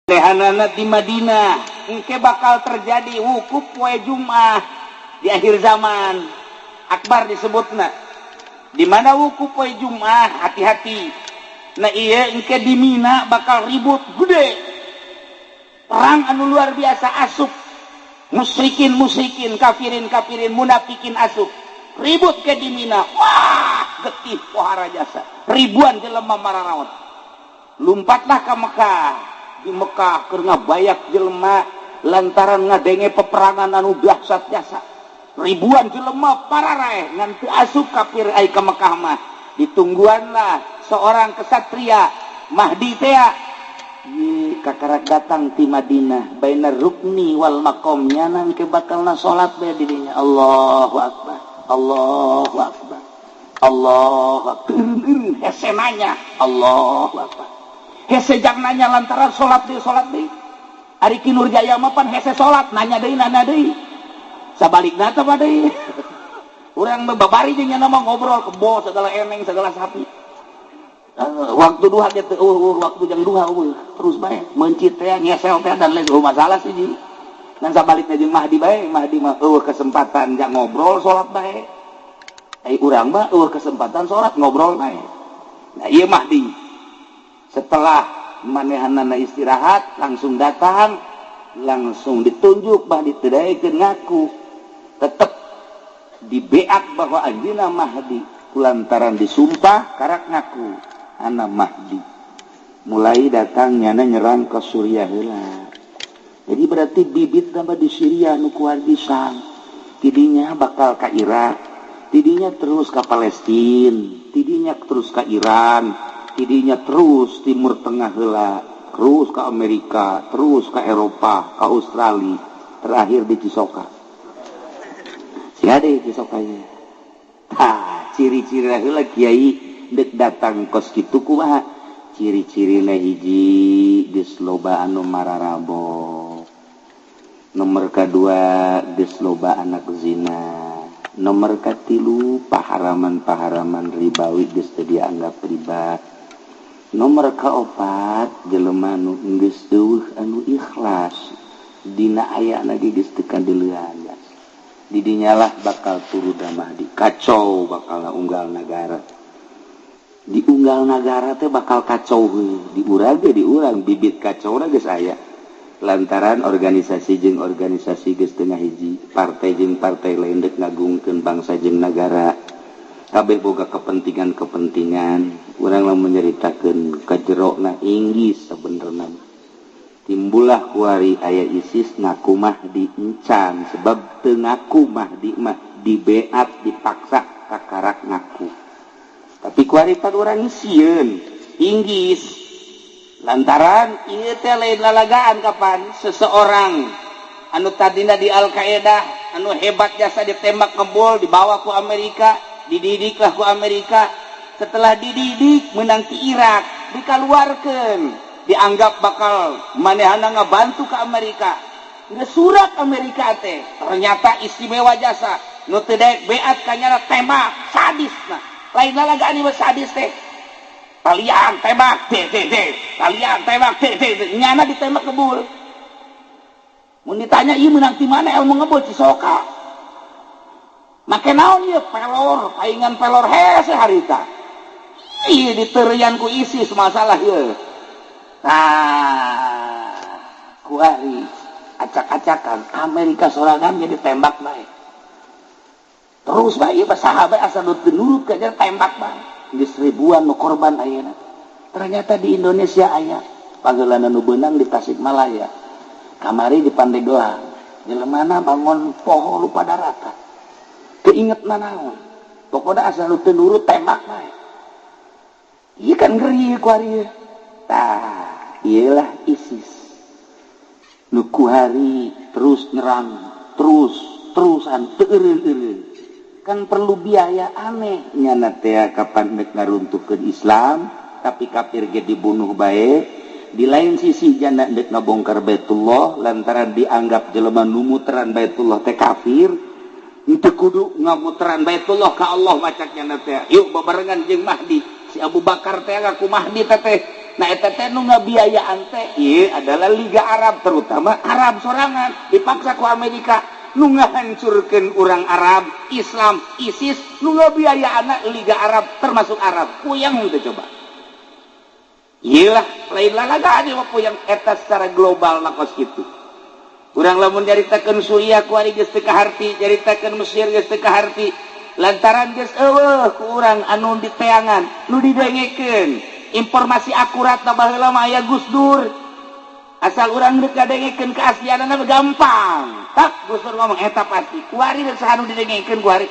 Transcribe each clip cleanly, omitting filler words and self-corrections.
Dehanana di Madinah engke bakal terjadi wukuf poe Jumat di akhir zaman. Akbar disebutna di mana wukuf poe Jumat, hati-hati. Nah iya engke di Mina bakal ribut gede, perang anu luar biasa, asup musyrikin kafirin munafikin asup ribut ke di Mina. Wah getih pohara jasa ribuan jelema mararaot lumpatlah ke Mekah. Di Mekah keur ngabayak jelema lantaran ngadenge peperangan anu dahsyat jasa. Ribuan jelema pararae ngan teu asup kafir ai ka Mekah mah. Ditungguanlah seorang kesatria Mahdi teh ye kakarak datang ti Madinah bainar rukni wal maqam nyanang ke bakalna salat bae di dinya. Allahu akbar. Allahu akbar. Allahu akbar. Hese nanya Allahu akbar. Hese jang nanya lantaran sholat deh. Ari Ki Nurjaya mah pan hese sholat nanya deui. Sabalikna teh deui. Urang babari jeung nama ngobrol kebo segala eneng segala sapi. Waktu duha ge teh waktu jang duha terus bae mencit teh ngesel teh dan lain masalah sih ji. Dan sabalikna jeung Mahdi bae, Mahdi mah kesempatan jang ngobrol sholat bae. Urang mah kesempatan sholat ngobrol bae. Nah ieu Mahdi setelah manehanana istirahat langsung datang, langsung ditunjuk Mahdi teu ngaku, tetap dibeat bahwa anjeunna Mahdi kulantaran disumpah karak ngaku ana Mahdi. Mulai datang nyana nyerang ke Suriah heula. Jadi berarti bibit nama di Syria nu kuat pisan. Tidinya bakal ka Irak, tidinya terus ka Palestina, tidinya terus ka Iran, tidinya terus Timur Tengah heula, terus ke Amerika, terus ke Eropa, ke Australia, terakhir di Cisoka. Siade Cisokanya. Tah, ciri-ciri heula kiai dek datang kos kitu kumaha? Ciri-cirina hiji geus loba anu mararabok. Nomor kedua geus loba anak zina. Nomor katilu paharaman ribawi geus teu dianggap riba. Nomor kaopat jelema nu geus eueuh anu ikhlas dina ayana ge geus teu kandeulean. Di dinyalah bakal turu da Mahdi. Kacau bakal unggal negara. Di unggal negara teh bakal kacau heuh. Di urang ge di urang bibit kacauna geus aya. Lantaran organisasi jeung organisasi geus teu ngahiji, partai jeung partai lain deuk ngagungkeun bangsa jeung negara. Kabeh boga kepentingan. Urang lamun nyaritakeun kajerona inggis sabenerna. Timbullah kuari aya ISIS ngaku Mahdi encan sebab teu ngaku Mahdi mah dibeat dipaksa kakarak ngaku. Tapi kuari pan urang sieun inggis. Lantaran ieu teh lain lalagaan kapan seseorang anu tadina di Al-Qaeda anu hebat jasa ditembak ngebol dibawa ku Amerika, dididiklah ku Amerika. Setelah dididik menang ti Irak, dikaluarkeun, dianggap bakal manehana ngabantu ke Amerika. Geus surat Amerika teh ternyata istimewa jasa, nu teu daek beat kanyana tembak sadisna. Lain lalagaan ieu sadis teh. Kalian tembak kalian tembak nyana ditembak kebul. Mun ditanya ieu menang ti mana ilmu ngebul Cisoka. Make naon ieu pelor, paingan pelor hese harita. Iya diterian ku ISIS masalah ya. Nah, kuari acak-acakan Amerika sorangan jadi tembak baik. Terus baik sahabat asal nurut kerja tembak baik. Di seribuan nu korban ayeuna. Ternyata di Indonesia aya panggeulana nu beunang di Tasikmalaya. Kamari di Pandeglang. Jelemana bangun poho lupa daratan. Keinget naon. Pokoknya asal teu nurut tembak baik. Iya kan ngeri kuari. Tah, iyalah ISIS. Nuku hari terus nyerang, terusan teureun-eureun. Kan perlu biaya aneh nyana teh kapan mek ngaruntuhkeun Islam, tapi kafir ge dibunuh bae. Di lain sisi jana dek ngabongkar Baitullah lantaran dianggap jelema nu muteran Baitullah teh kafir. Henteu kudu ngamuteran Baitullah ka Allah macaknya teh. Yuk bebarengan jeung Mahdi. Si Abu Bakar teh ngaku Mahdi teh Nah eta teh nu ngabiayaan teh ieu adalah Liga Arab, terutama Arab sorangan dipaksa ku Amerika nu ngahancurkeun urang Arab, Islam, ISIS, nu ngabiayaana Liga Arab termasuk Arab. Puyang teh coba. Iyalah lain lalaga adi mah puyang eta secara global na kos kitu. Urang lamun nyaritakeun Suriah ku ari geus teu kaharti, nyaritakeun Mesir geus teu kaharti. Lantaran geus eueuh ku urang anu diteangan, nu didengekeun. Informasi akurat na baheula mah aya Gus Dur. Asal urang rek ngadengekeun keaslianna gampang. Tak Gus Dur ngomong eta pasti. Kuari rek saha nu didengekeun kuari.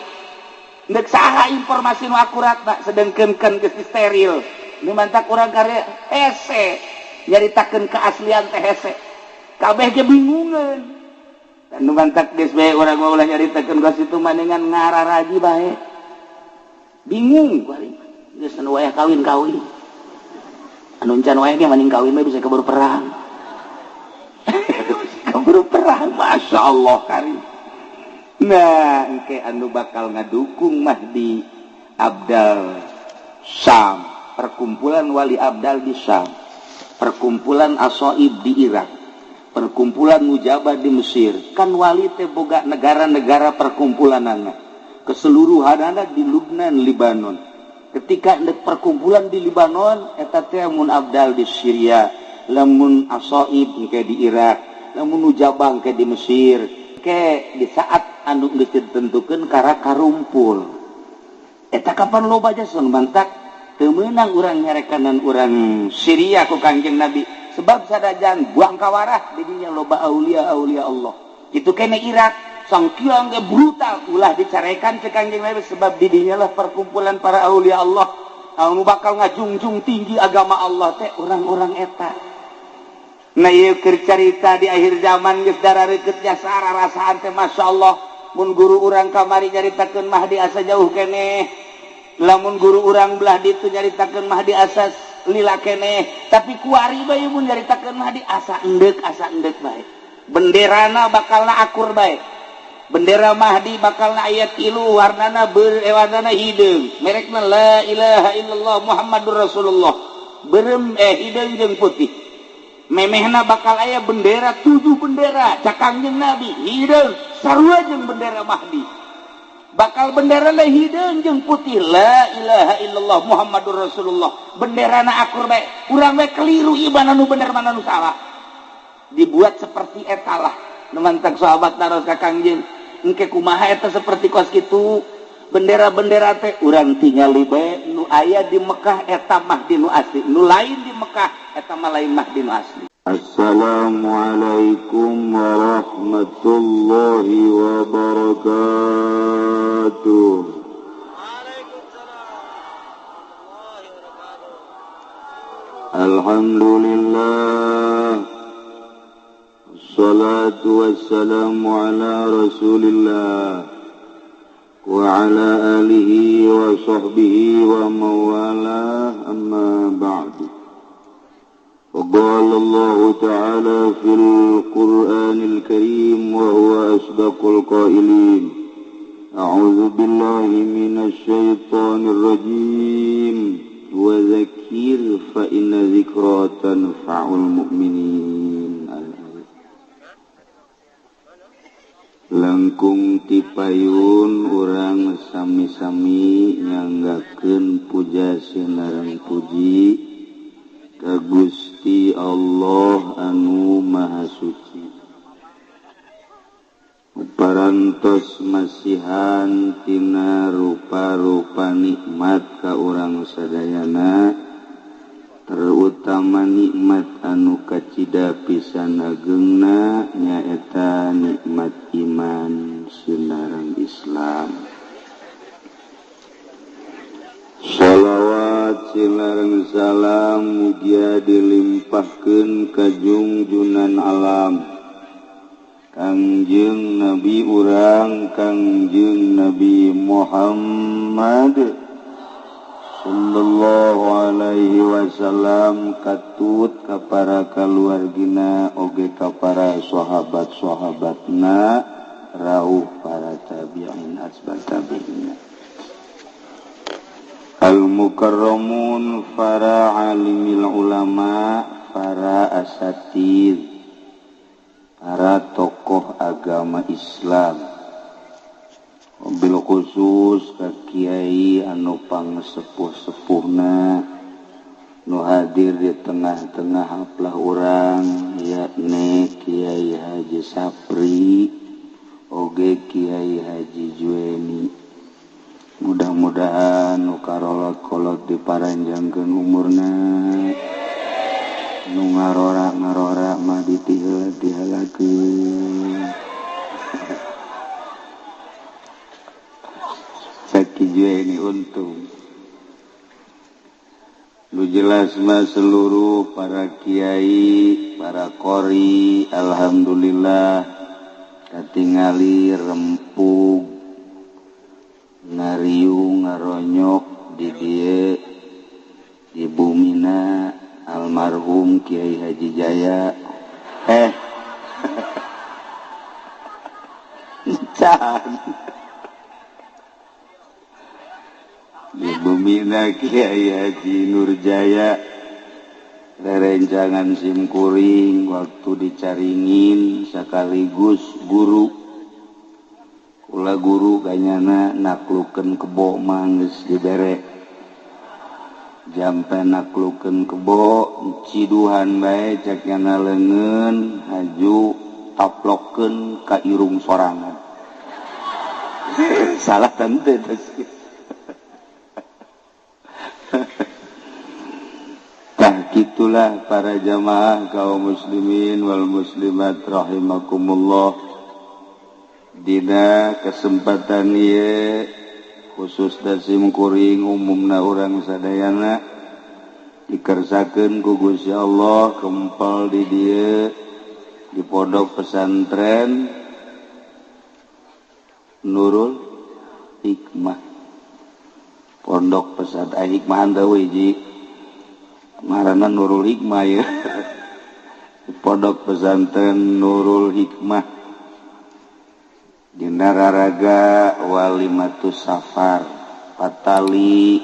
Deuk saha informasi nu akurat na sedengkeun kan geus steril. Nu mantak urang karya hese nyaritakeun keaslian teh hese. Kabeh ge bingungeun. Dan nu mantak geus bae urang ulah nyaritakeun ka situ manengan ngararaji bae. Bingung kuari. Geus anu wayah kawin-kawin. Anu encan wae ge maning kawin mah bisa keburu perang. Keburu perang, Masya Allah karim. Nah, engke anu bakal ngadukung Mahdi Abdal Syam, perkumpulan Wali Abdal di Syam, perkumpulan Asoib di Irak, perkumpulan Mujabah di Mesir. Kan wali teh boga negara-negara perkumpulanana. Keseluruhanana di Lubnan, Libanon. Ketika ndek perkumpulan di Libanon eta teh mun Abdal di Syria, lamun Asoib engke di Irak, lamun Mujabah engke di Mesir, ke di saat anu geus ditentukeun kara karumpul. Eta kapan loba jason mantak teu meunang urang nyarekanan urang Syria ku Kangjeng Nabi sebab sadajan buang kawarah di dinya loba aulia-aulia Allah. Kitu kene Irak sangkiang ge brutal ulah dicarekan ke Kangjeng Nabi sebab di dinya lah perkumpulan para aulia Allah anu bakal ngajungjung tinggi agama Allah teh orang-orang eta. Nah ieu keur carita di akhir zaman geus darareukeut jasa rasaan teh masyaallah mun guru urang kamari nyaritakeun Mahdi asa jauh keneh, lamun guru urang belah ditu nyaritakeun Mahdi asa lila keneh, tapi kuari bae mun nyaritakeun Mahdi asa endek bae. Benderana bakalna akur bae. Bendera Mahdi bakalna aya 3 warnana warnana hideung, merekna la ilaha illallah Muhammadur Rasulullah. Beureum hideung jeung putih. Memehna bakal aya bendera 7 bendera Kangjeng Nabi hideung sarua jeung bendera Mahdi. Bakal benderana hideung jeung putih la ilaha illallah Muhammadur Rasulullah. Benderana akur bae. Urang bae keliru ieu mana nu bener mana nu salah. Dibuat seperti eta lah. Nu mantak sahabat naros ka Kangjeng. Engke kumaha eta seperti kos kitu. Bendera-bendera teh urang tingali bae nu aya di Mekah eta Mahdi nu asli. Nu lain di Mekah eta mah lain Mahdi nu asli. Assalamualaikum warahmatullahi wabarakatuh. Alhamdulillah. Wassalatu wassalamu ala Rasulillah wa ala alihi wa sahbihi wa mawala amma ba'du. وقال الله تعالى في القرآن الكريم وهو أصدق القائلين أعوذ بالله من الشيطان الرجيم وذكر فإن ذكرى تنفع المؤمنين. Langkung tipayun urang sami-sami nyanggakeun puja sinareng puji ka Gusti Allah anu Maha Suci. Parantos masihan tina rupa-rupa nikmat ka urang sadayana, terutama nikmat anu kacida pisan ageungna nyaeta nikmat iman sinareng Islam. Shalawat sinareng salam mugia dilimpahkeun ka junjunan alam Kangjeng Nabi urang Kangjeng Nabi Muhammad sallallahu alaihi wasallam, katut ka para kaluargina oge ka para sahabat-sahabatna rauh para tabi'in asbab tabi'in. Hal al-mukarramun para alimil ulama, para asatid, para tokoh agama Islam, mobil khusus ka kiai anu pangsepuh-sepuhna nu hadir di tengah-tengah haplah urang, yakni Kiai Haji Sapri oge Kiai Haji Jueni. Mudah-mudahan nu karolot-kolot diparanjangkeun umurna, nu ngarora-ngarora mah ditihela-tihelakeun. Saki Jueni untung. Lu jelas mah seluruh para kiai, para qori, alhamdulillah katingali rempug ngariung ngaronyok di dieu di bumina almarhum Kiai Haji Jaya. Can di bumina Kiai Haji Nurjaya rerencangan simkuring waktu dicaringin sekaligus guru. Kula guru kanyana naklukeun kebo mah geus dibere. Jampe naklukeun kebo ciduhan bae cek nyana leungeun haju taplokkeun ka irung sorangan. Salah tante teh. Tah kitulah para jamaah kaum muslimin wal muslimat rahimakumullah. Dina kesempatan ieu khusus dasim kuring umumna urang sadayana dikersakeun ku Gusti Allah kempel di dieu di pondok pesantren Nurul Hikmah. Pondok pesantren Hikmah anda wiji ngaranna Nurul Hikmah ya. Pondok pesantren Nurul Hikmah dina raraga Walimatus Safar Patali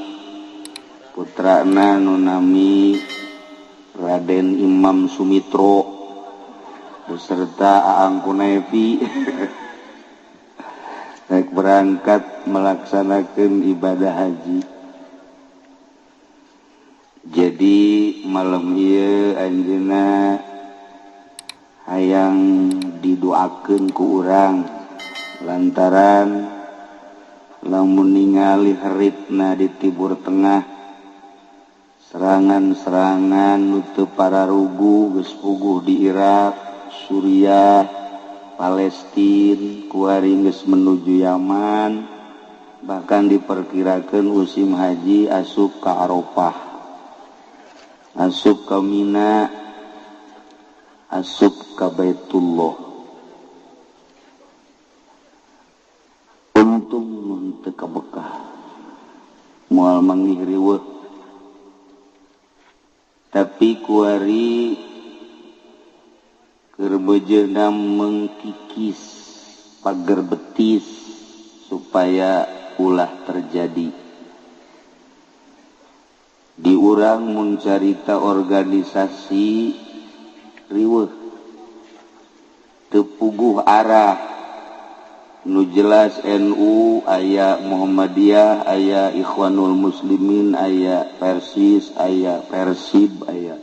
putrana nunami Raden Imam Sumitro beserta Aang Kunevi naik berangkat melaksanakan ibadah haji. Jadi malam ieu anjeunna hayang didoakeun ku urang lantaran lamun ningali haritna di Timur Tengah serangan-serangan nu teu pararugu geus puguh di Irak, Suriah, Palestina, kuari geus menuju Yaman, bahkan diperkirakeun musim haji asup ka Arafah, asup ka Mina, asup ka Baitullah. Untung mun teu kabekah moal manggih riweuh. Tapi kuari keur bejeuna mengkikis pager betis supaya ulah terjadi. Di urang mun carita organisasi riweuh teu puguh arah. Nu jelas NU, aya Muhammadiyah, aya Ikhwanul Muslimin, aya Persis, aya Persib, aya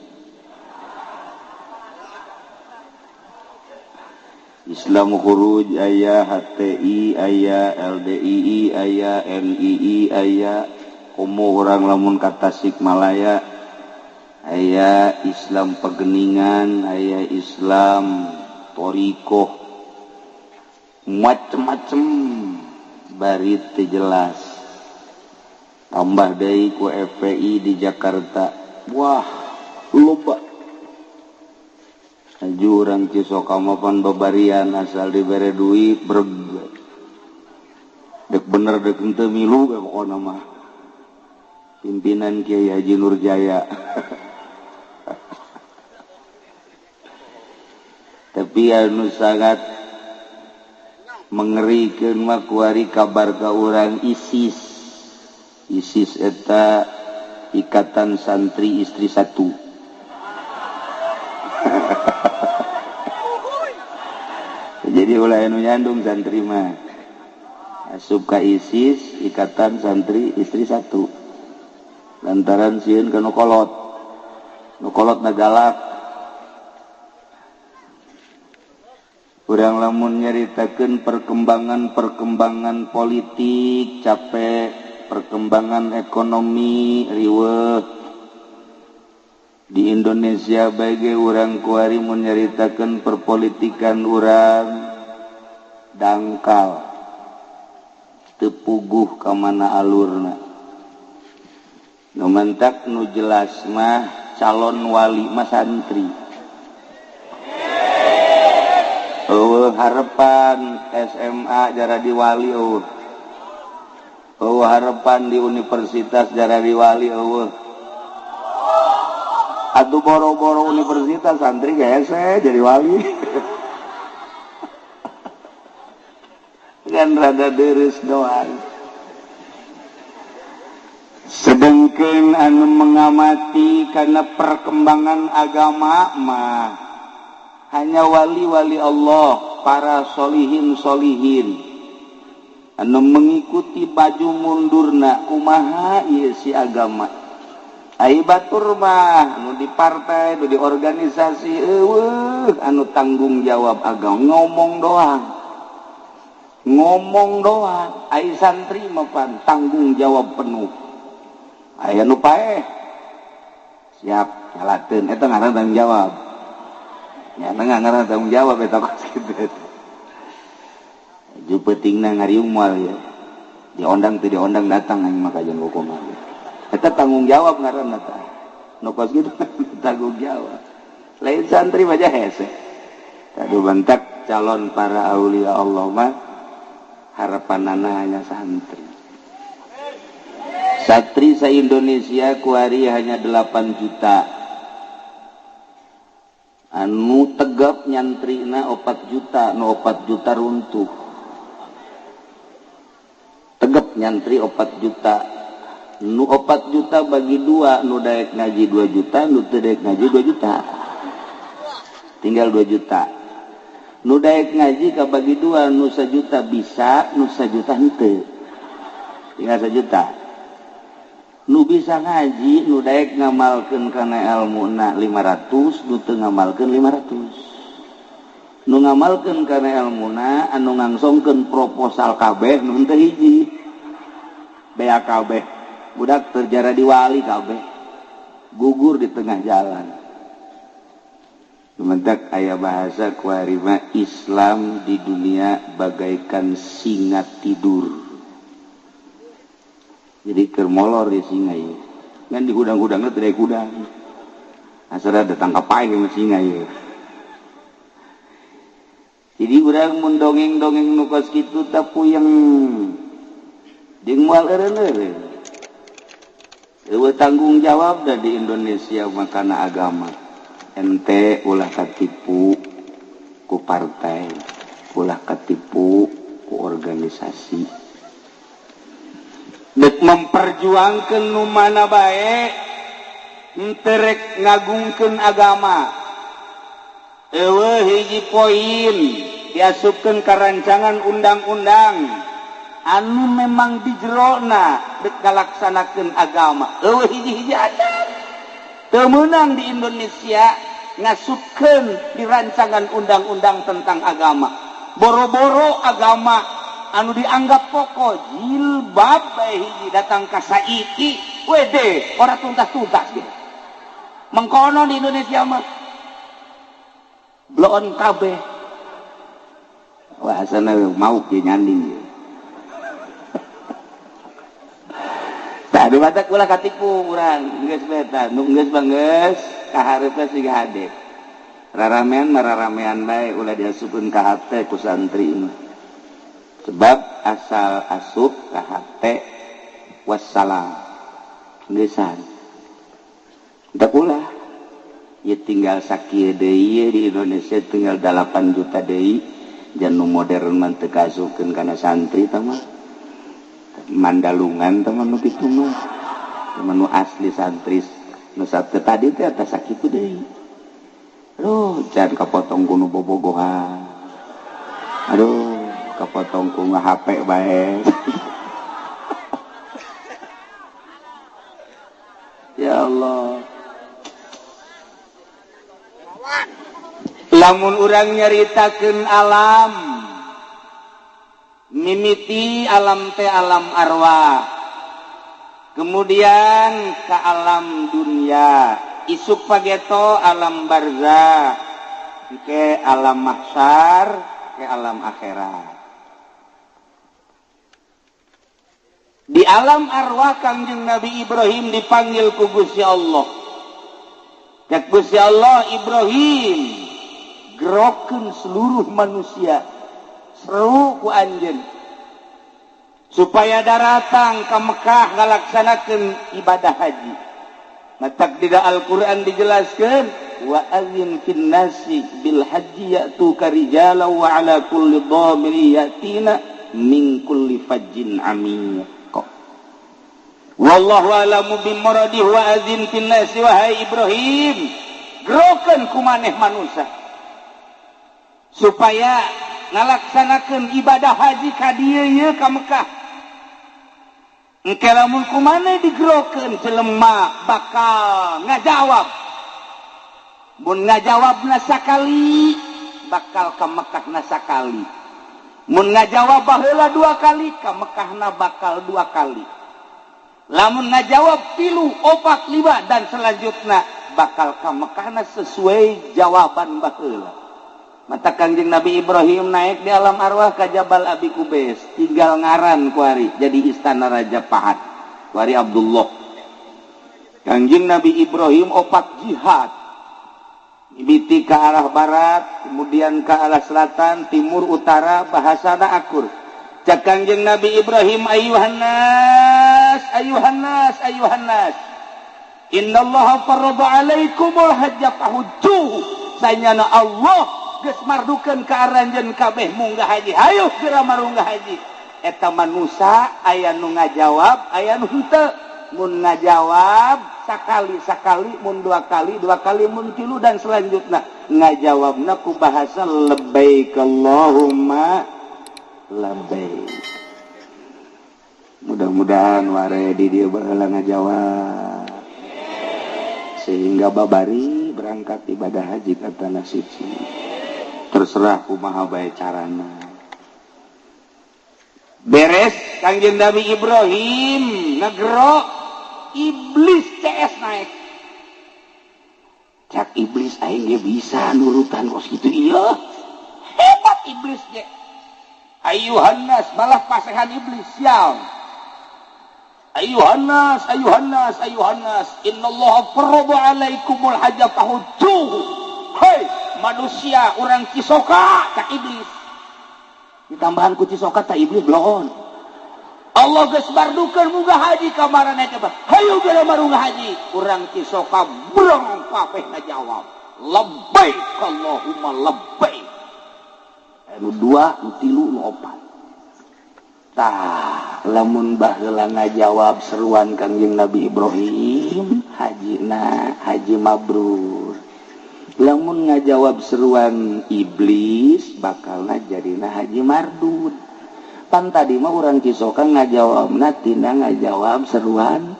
Islam Khuruj, aya HTI, aya LDII, aya NII, aya komo orang lamun ka Tasikmalaya, aya Islam Pegeningan, aya Islam Torikoh, macem-macem bari teu jelas. Tambah deui ku FPI di Jakarta, wah loba. Aju urang Cisoka mah pan babarian asal dibere duit breg. Dek bener dek henteu milu we pokona mah. Pimpinan Kiai Haji Nurjaya. Tapi anu sangat mengerikan mah kuari kabar ka urang ISIS ISIS eta Ikatan Santri Istri Satu. Jadi ulah anu nyandung santri mah asup ka ISIS Ikatan Santri Istri Satu lantaran sieun ka nu kolot nagalak. Urang lamun nyaritakeun perkembangan politik capek, perkembangan ekonomi riweuh di Indonesia bage urang kuari mun nyaritakeun perpolitikan urang dangkal teu puguh ka mana alurna. Nu mentak nu jelas mah calon wali mah santri. Harapan SMA jara di wali harapan di universitas jara di wali atuh boro-boro universitas santri gese jadi wali. Kan rada deres doang. Sedengkeun anu mengamati karena perkembangan agama mah hanya wali-wali Allah, para solihin anu mengikuti baju mundurna kumaha ieu si agama. Ai batur mah anu di partai, anu di organisasi anu tanggung jawab agama ngomong doang. Ai santri mah pan tanggung jawab penuh. Aya nu paeh siap nyalateun eta ngaran tanggung jawab. Ya ngaran tanggung jawab eta kos kitu. Ju pentingna ngariung moal ya. Diondang teu diondang datang aing mah kajian hukum. Eta tanggung jawab ngaranna tah. Nu kos kitu tanggung jawab. Lain santri mah hese. Tadu bentak calon para aulia Allah mah harapanana hanya santri. Santri se-Indonesia kuari hanya 8 juta. Anu tegap nyantrina 4 juta, nu 4 juta runtuh. Tegap nyantri 4 juta. Nu 4 juta bagi 2, nu daek ngaji 2 juta, nu teu daek ngaji 2 juta. Tinggal 2 juta. Nu daek ngaji ka bagi 2, nu 1 juta bisa, nu 1 juta henteu. Tinggal 1 juta. Nu bisa ngaji, nu daek ngamalkeun kana ilmuna 500, nu teu ngamalkeun 500. Nu ngamalkeun kana ilmuna anu ngangsongkeun proposal kabeh nu teu hiji. Bea kabeh. Budak terjara di wali kabeh. Gugur di tengah jalan. Sementak aya bahasa kuari mah Islam di dunia bagaikan singa tidur. Jadi keur molor di singa ieu. Ngan di hudang-hudangna teu aya hudang. Asal datang ka pae ke singa ieu. Jadi urang mun dongeng-dongeng nu kos kitu teh puyeng. Jeung moal eureun-eureun. Eueuh tanggung jawab da di Indonesia makana agama. Ente ulah katipu ku partai, ulah katipu ku organisasi. Dek memperjuangkeun nu mana bae henteu rek ngagungkeun agama. Eueuh hiji poin diasupkeun ka rancangan undang-undang anu memang di jerona dek ngalaksanakeun agama. Eueuh hiji-hiji adat teu meunang di Indonesia ngasupkeun di rancangan undang-undang tentang agama. Boro-boro agama anu dianggap pokok jilbab bae hiji datang ka saiki wede ora tuntas-tuntas gitu. Mengkono di Indonesia mah bloon kabeh. Wah asana mau ge nyanding. Tah anu batak ulah katipu urang geus beta nu geus bangeus kahareupeun siga hade. Raramean mararamean bae ulah diasupkeun ka hate ku santri mah. Sebab asal asup ka hate wassalam geussan. Da ulah ieu tinggal sakieu deui di Indonesia tinggal 8 juta deui jan nu modern mah teu kasupkeun kana santri tah mah. Mandalungan teman nu kitu mah. Teman nu asli santris nu sabtu tadi teh atas sakitu deui. Aduh, can kapotong ku nu bobogohan. Aduh, kapotong ku HP bae. Ya Allah. Lamun urang nyaritakeun alam, mimiti alam teh alam arwah, kemudian ke alam dunia, isuk pageto alam barzakh, ke alam mahsyar, ke alam akhirat. Di alam arwah Kangjeng Nabi Ibrahim dipanggil ku Gusti Allah. Cek Gusti Allah, Ibrahim gerokeun seluruh manusia seru ku anjeun supaya daratang ka Mekah ngalaksanakeun ibadah haji. Matak di Al-Qur'an dijelaskeun wa adzin fin nasi bil haji ya'tuka rijalan wa ala kulli dhamiri yatina min kulli fajjin amiyq. Wallahu a'lamu bimuradihi wa adzin fin nasi wahai Ibrahim gerokeun ku maneh manusia supaya ngalaksanakeun ibadah haji ka dieu ye ka Mekah. Engke lamun kumaneh digerokeun jelema bakal ngajawab. Mun ngajawabna sakali bakal ka Mekahna sakali. Mun ngajawab baheula 2 kali ka Mekahna bakal 2 kali. Lamun ngajawab 3, 4, 5 dan selanjutnya bakal ka Mekahna sesuai jawaban baheula. Mata Kangjeng Nabi Ibrahim naik di alam arwah ke Jabal Abi Kubais, tinggal ngaran kuari jadi istana Raja Pahat kuari Abdullah. Kangjeng Nabi Ibrahim opat jihad, mimiti ke arah barat, kemudian ke arah selatan, timur, utara, bahasana akur. Cak Kangjeng Nabi Ibrahim, ayuhan nas, ayuhan nas, ayuhan nas, innallaha farada alaikumul hajja fahujjuhu. Sanyana Allah geus mardukeun ka aranjeun kabeh munggah haji. Hayu geura marunggah haji. Eta manusia aya nu ngajawab, aya nu henteu. Mun ngajawab sakali-sakali, mun 2 kali, 2 kali, mun 3 dan selanjutnya ngajawabna ku bahasa labbaik Allahumma labbaik. Mudah-mudahan ware di dieu baheula ngajawab. Sehingga babari berangkat ibadah haji ka tanah suci. Terserah kumaha bae carana. Beres Kangjeng Nabi Ibrahim ngegero, iblis CS naik. Cak iblis aing ge bisa nurutan kos kitu ieu. Hebat iblis ge. Ayuhan nas, malah pasehan iblis sial. Ayuhan nas, ayuhan nas, ayuhan nas, innallaha farada alaikumul hajja fahujjuhu. Hei manusia orang Cisoka cak iblis. Ditambahan ku Cisoka tak iblis bloon. Allah geus bardukeun munggah haji ka marana coba. Hayu geura marunggah haji. Urang Cisoka brong kabeh ngajawab. Labbaik Allahumma labbaik. Anu 2, nu 3, nu 4. Tah, lamun baheula ngajawab seruan Kangjeng Nabi Ibrahim, hajina haji mabrur. Lamun ngajawab seruan iblis bakalna jadina haji mardud. Pan tadi mah urang Cisoka ngajawabna tina ngajawab seruan.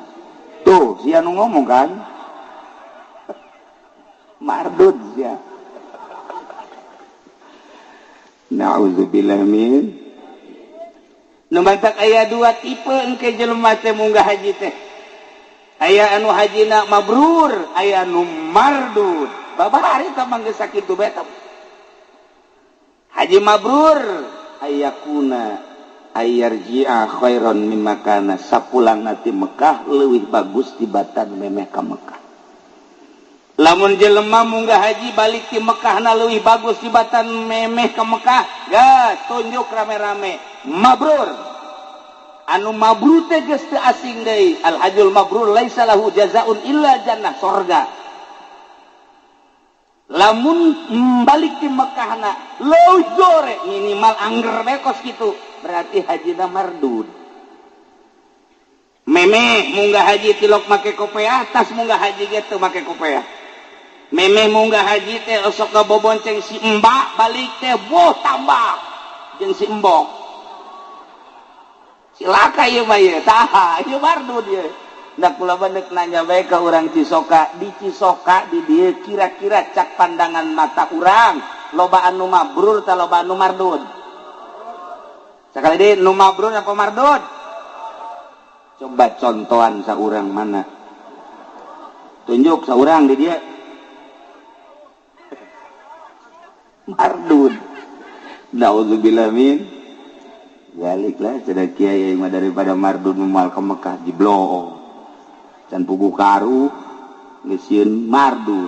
Tuh, sia nu ngomong kan? Mardud sia. Nauzubillah min. Nu mantak aya 2 tipe engke jelema teh munggah haji teh. Aya anu hajina mabrur, aya anu mardud. Babari ka mangga sakitu bae teh. Haji mabrur ayakuna ayarji'a khairan mimma kana, sapulangna ti Mekah leuwih bagus tibatan memeh ka Mekah. Lamun jelema munggah haji balik ti Mekahna leuwih bagus tibatan memeh ka Mekah, gas tunjuk rame-rame mabrur. Anu mabrur teh geus teu asing deui, al hajjul mabrur laisa lahu jazaun illa jannah, surga. Lamun balik ti Mekahna leuwih gore minimal angger bekos kitu, berarti hajina mardud. meme munggah haji tilok make kopiah tas munggah haji gitu make kopiah meme munggah haji teh osok bobonceng si mbak balik teh boh tambah jeung si embok silaka ieu mah ieu tah ieu mardud ieu da kula beuk nanya bae ka urang Cisoka di Cisoka di dieu kira-kira cak pandangan mata urang loba anu mabrur tah loba anu mardud sakali deui nu mabrur apa mardud coba contohan saurang mana tunjuk saurang di dia mardud naudzubillah min baliklah cenah kiai mah daripada mardud mual ke Mekah jiblong can pugu karu geus sieun mardud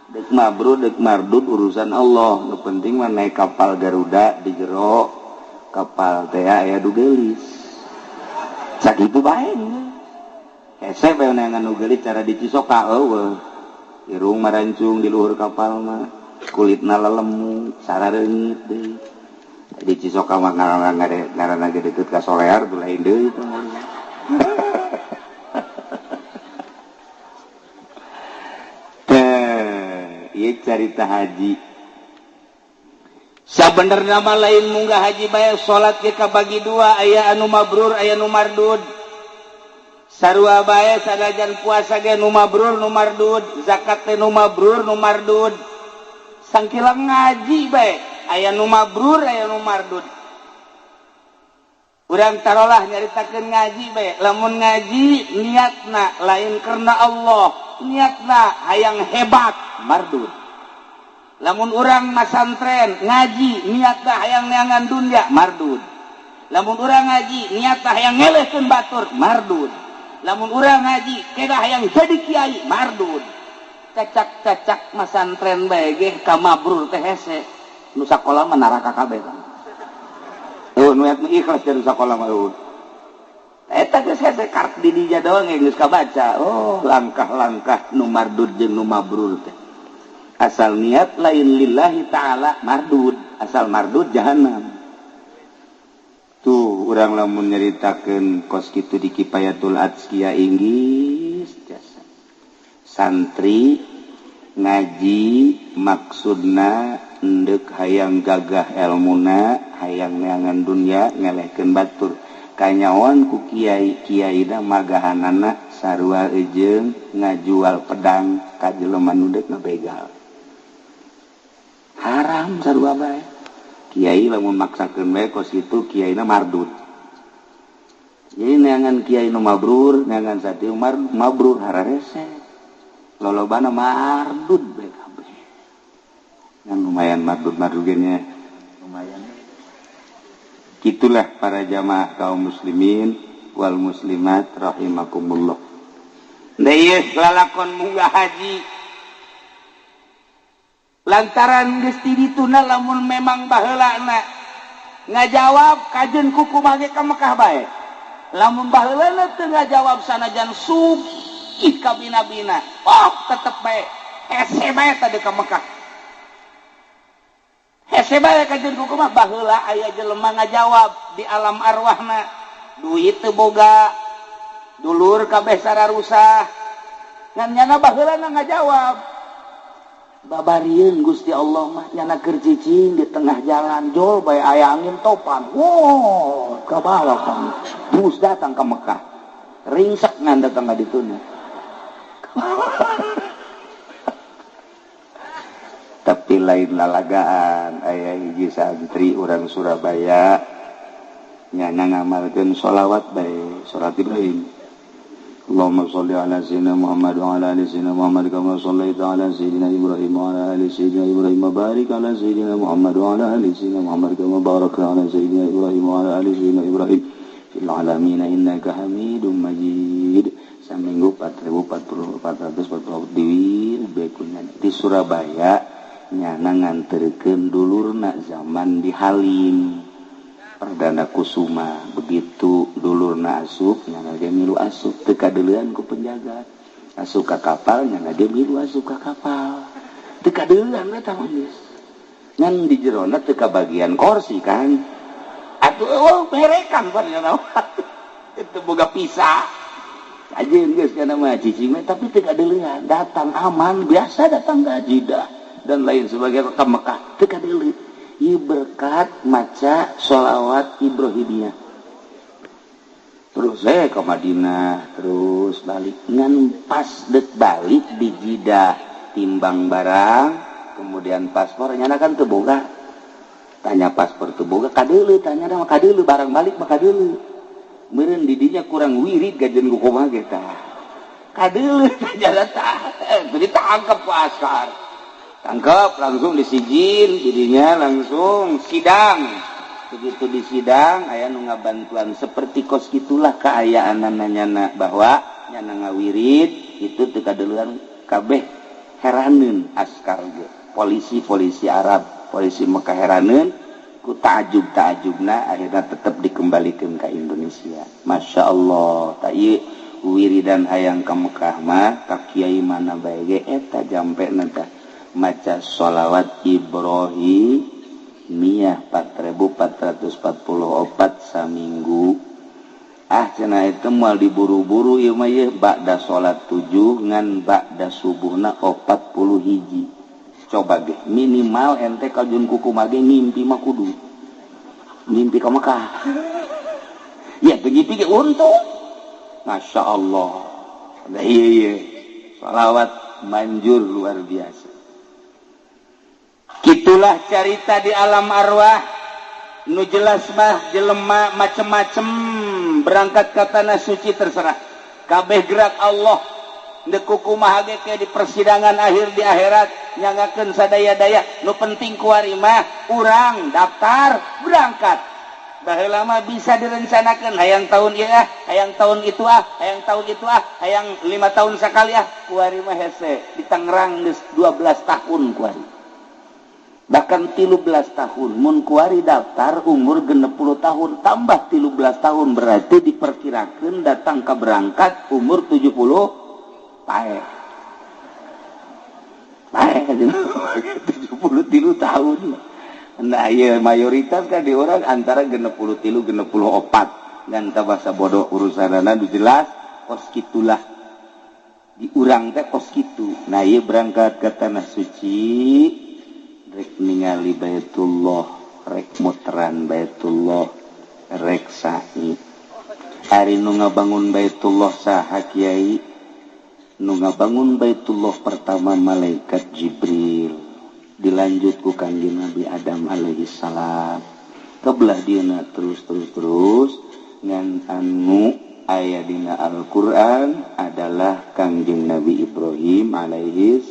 deuk mabrur deuk mardud urusan Allah nu penting mah naik kapal Garuda di jero kapal teh aya dugelis sakitu bae hese bae neangan dugelis cara di Cisoka eueuh irung marancung di luhur kapal mah kulitna lelemu sarareungit deui di Cisoka mah ngaranna ge deukeut ka Solear tuh lain deui itu ieu carita haji sabenerna mah lain munggah haji bae salat ge kabagi dua aya anu mabrur aya nu mardud sarua bae sanajan puasa ge nu mabrur nu mardud zakat teh nu mabrur nu mardud sangkilang ngaji bae aya nu mabrur aya nu mardud urang tarolah nyaritakeun ngaji bae lamun ngaji niatna lain karena Allah niatna hayang hebat mardud lamun urang masantren ngaji niatna hayang neangan dunya mardud lamun urang ngaji niatna hayang ngelehkeun batur mardud lamun urang ngaji kena hayang jadi kiai mardud cacak-cacak masantren bae ge ka mabrur teh hese nu sakola mah neraka kabeh kan nu ikhlas dari sakola mah eta geus hese kartu di dinya doang geus kabaca oh langkah-langkah nu mardud jeung nu mabrur teh asal niat lain lillahi ta'ala mardud asal mardud jahanam tuh urang lamun nyaritakeun kos kitu di Kifayatul Adzkiya inggis jasa santri ngaji maksudna endek hayang gagah elmuna hayang neangan dunya ngelehkeun batur kanyawan ku kiai-kiaina magahanana sarua ejeung ngajual pedang ka jelema nu deuk ngabegal haram sarua bae kiai lamun maksakeun bae kos kitu kiaina mardud jadi neangan kiai nu mabrur neangan satiu mabrur hararese lolobana mardud bae kabeh ngan lumayan mardud nya lumayan gitulah para jamaah kaum muslimin wal muslimat rahimakumullah deui lalakon munggah haji lantaran geus ti dituna lamun memang baheulana ngajawab kajeun kuku mage ka Mekah bae lamun baheulana teu ngajawab sanajan sugih ka bina-bina oh tetep bae hese bae tadi ka Mekah hese bae kajeun kuku mah baheula aya jelema ngajawab di alam arwahna duit teu boga dulur kabeh sararusah ngan nyana baheulana ngajawab babarieun Gusti Allah mah nyana keur cicing di tengah jalan jol bae aya angin topan wow kabawa kan bus datang ke Mekah ringsek ngan datang ka dituna tapi lain lalagaan aya hiji santri urang Surabaya nyana ngamalkeun sholawat bae salat Ibrahim Allahumma sholli ala sayyidina Muhammad wa ala ali sayyidina Muhammad kama shallaita ala sayyidina Ibrahim wa ala ali sayyidina Ibrahim wa barik ala sayyidina Muhammad wa ala ali sayyidina Muhammad kama barakta ala sayyidina Ibrahim wa ala ali sayyidina Ibrahim fil alamin innaka Hamidum Majid saminggu 4440 di Surabaya nyana nganterkeun dulurna zaman di Halim Perdana Kusuma begitu dulurna asup nyana dia milu asup teu kadeuleun ku penjaga asup ka kapal nyana dia milu asup ka kapal teu kadeuleun eta mah geus ngan di jerona teu kabagian kursi kan atuh oh merekan pan nyana itu boga pisah Kajian guys karena mah cicing tapi tidak ada datang aman biasa datang ke Jeddah dan lain sebagainya ke Mekah tidak ada ieu berkat maca sholawat Ibrahimiyah terus ke Madinah terus balik ngan pas dek balik di Jeddah timbang barang kemudian paspornya kan teu boga tanya paspor teu boga kadeuleu tanya nama kadeuleu barang balik mah kadeuleu meureun didinya kurang wirid gajeun ku kumaha ge tah kadeuleu tanya tah ditangkap ku askar tangkap langsung disijin didinya langsung sidang begitu di sidang aya nu ngabantuan seperti kos gitulah kaayaanna nyana bahwa nyana ngawirid itu teu kadeuleuan kabeh heraneun askar ge polisi Arab polisi Mekah heraneun ku ta'ajubna akhirnya tetap dikembalikan ke Indonesia. Masya Allah tak wiridan hayang ke Mekah mah ka kiai mana bae ge eta jampe nata maca sholawat Ibrahimiyah 4444 saminggu cenah itu moal diburu-buru ieu mah ye ba'da salat 7 ngan ba'da subuhna 40 hiji coba ge minimal ente kajun kuku mage ngimpi mah kudu ngimpi ka Mekah ya begitu ge untung Masya Allah iya salawat manjur luar biasa gitulah cerita di alam arwah nu jelas mah jelema macem-macem berangkat ke tanah suci terserah kabeh gerak Allah deku kumaha ge di persidangan akhir di akhirat nyangakeun sadaya-daya nu penting kuari mah urang daftar berangkat baheula mah bisa direncanakeun hayang tahun ieu hayang tahun itu hayang tahun itu hayang 5 tahun sakali kuari mah hese di Tangerang geus 12 tahun kuari bahkan 13 tahun mun kuari daftar umur 60 tahun tambah 13 tahun berarti diperkirakeun datang ke berangkat umur 70 pae 73 tahun nah iya mayoritas kan di orang antara 63 64 dan tabasa bodoh urusanana jelas kos kitulah di urang teh kos kitu nah iya berangkat ke tanah suci rek ningali Baitullah rek muteran Baitullah rek sa'i hari nu ngabangun Baitullah saha kiai nu ngabangun Baitullah pertama malaikat Jibril dilanjut ku Kangjeng Nabi Adam alaihi salam kebelah dieuna terus ngan anu aya dina Al-Qur'an adalah Kangjeng Nabi Ibrahim alaihi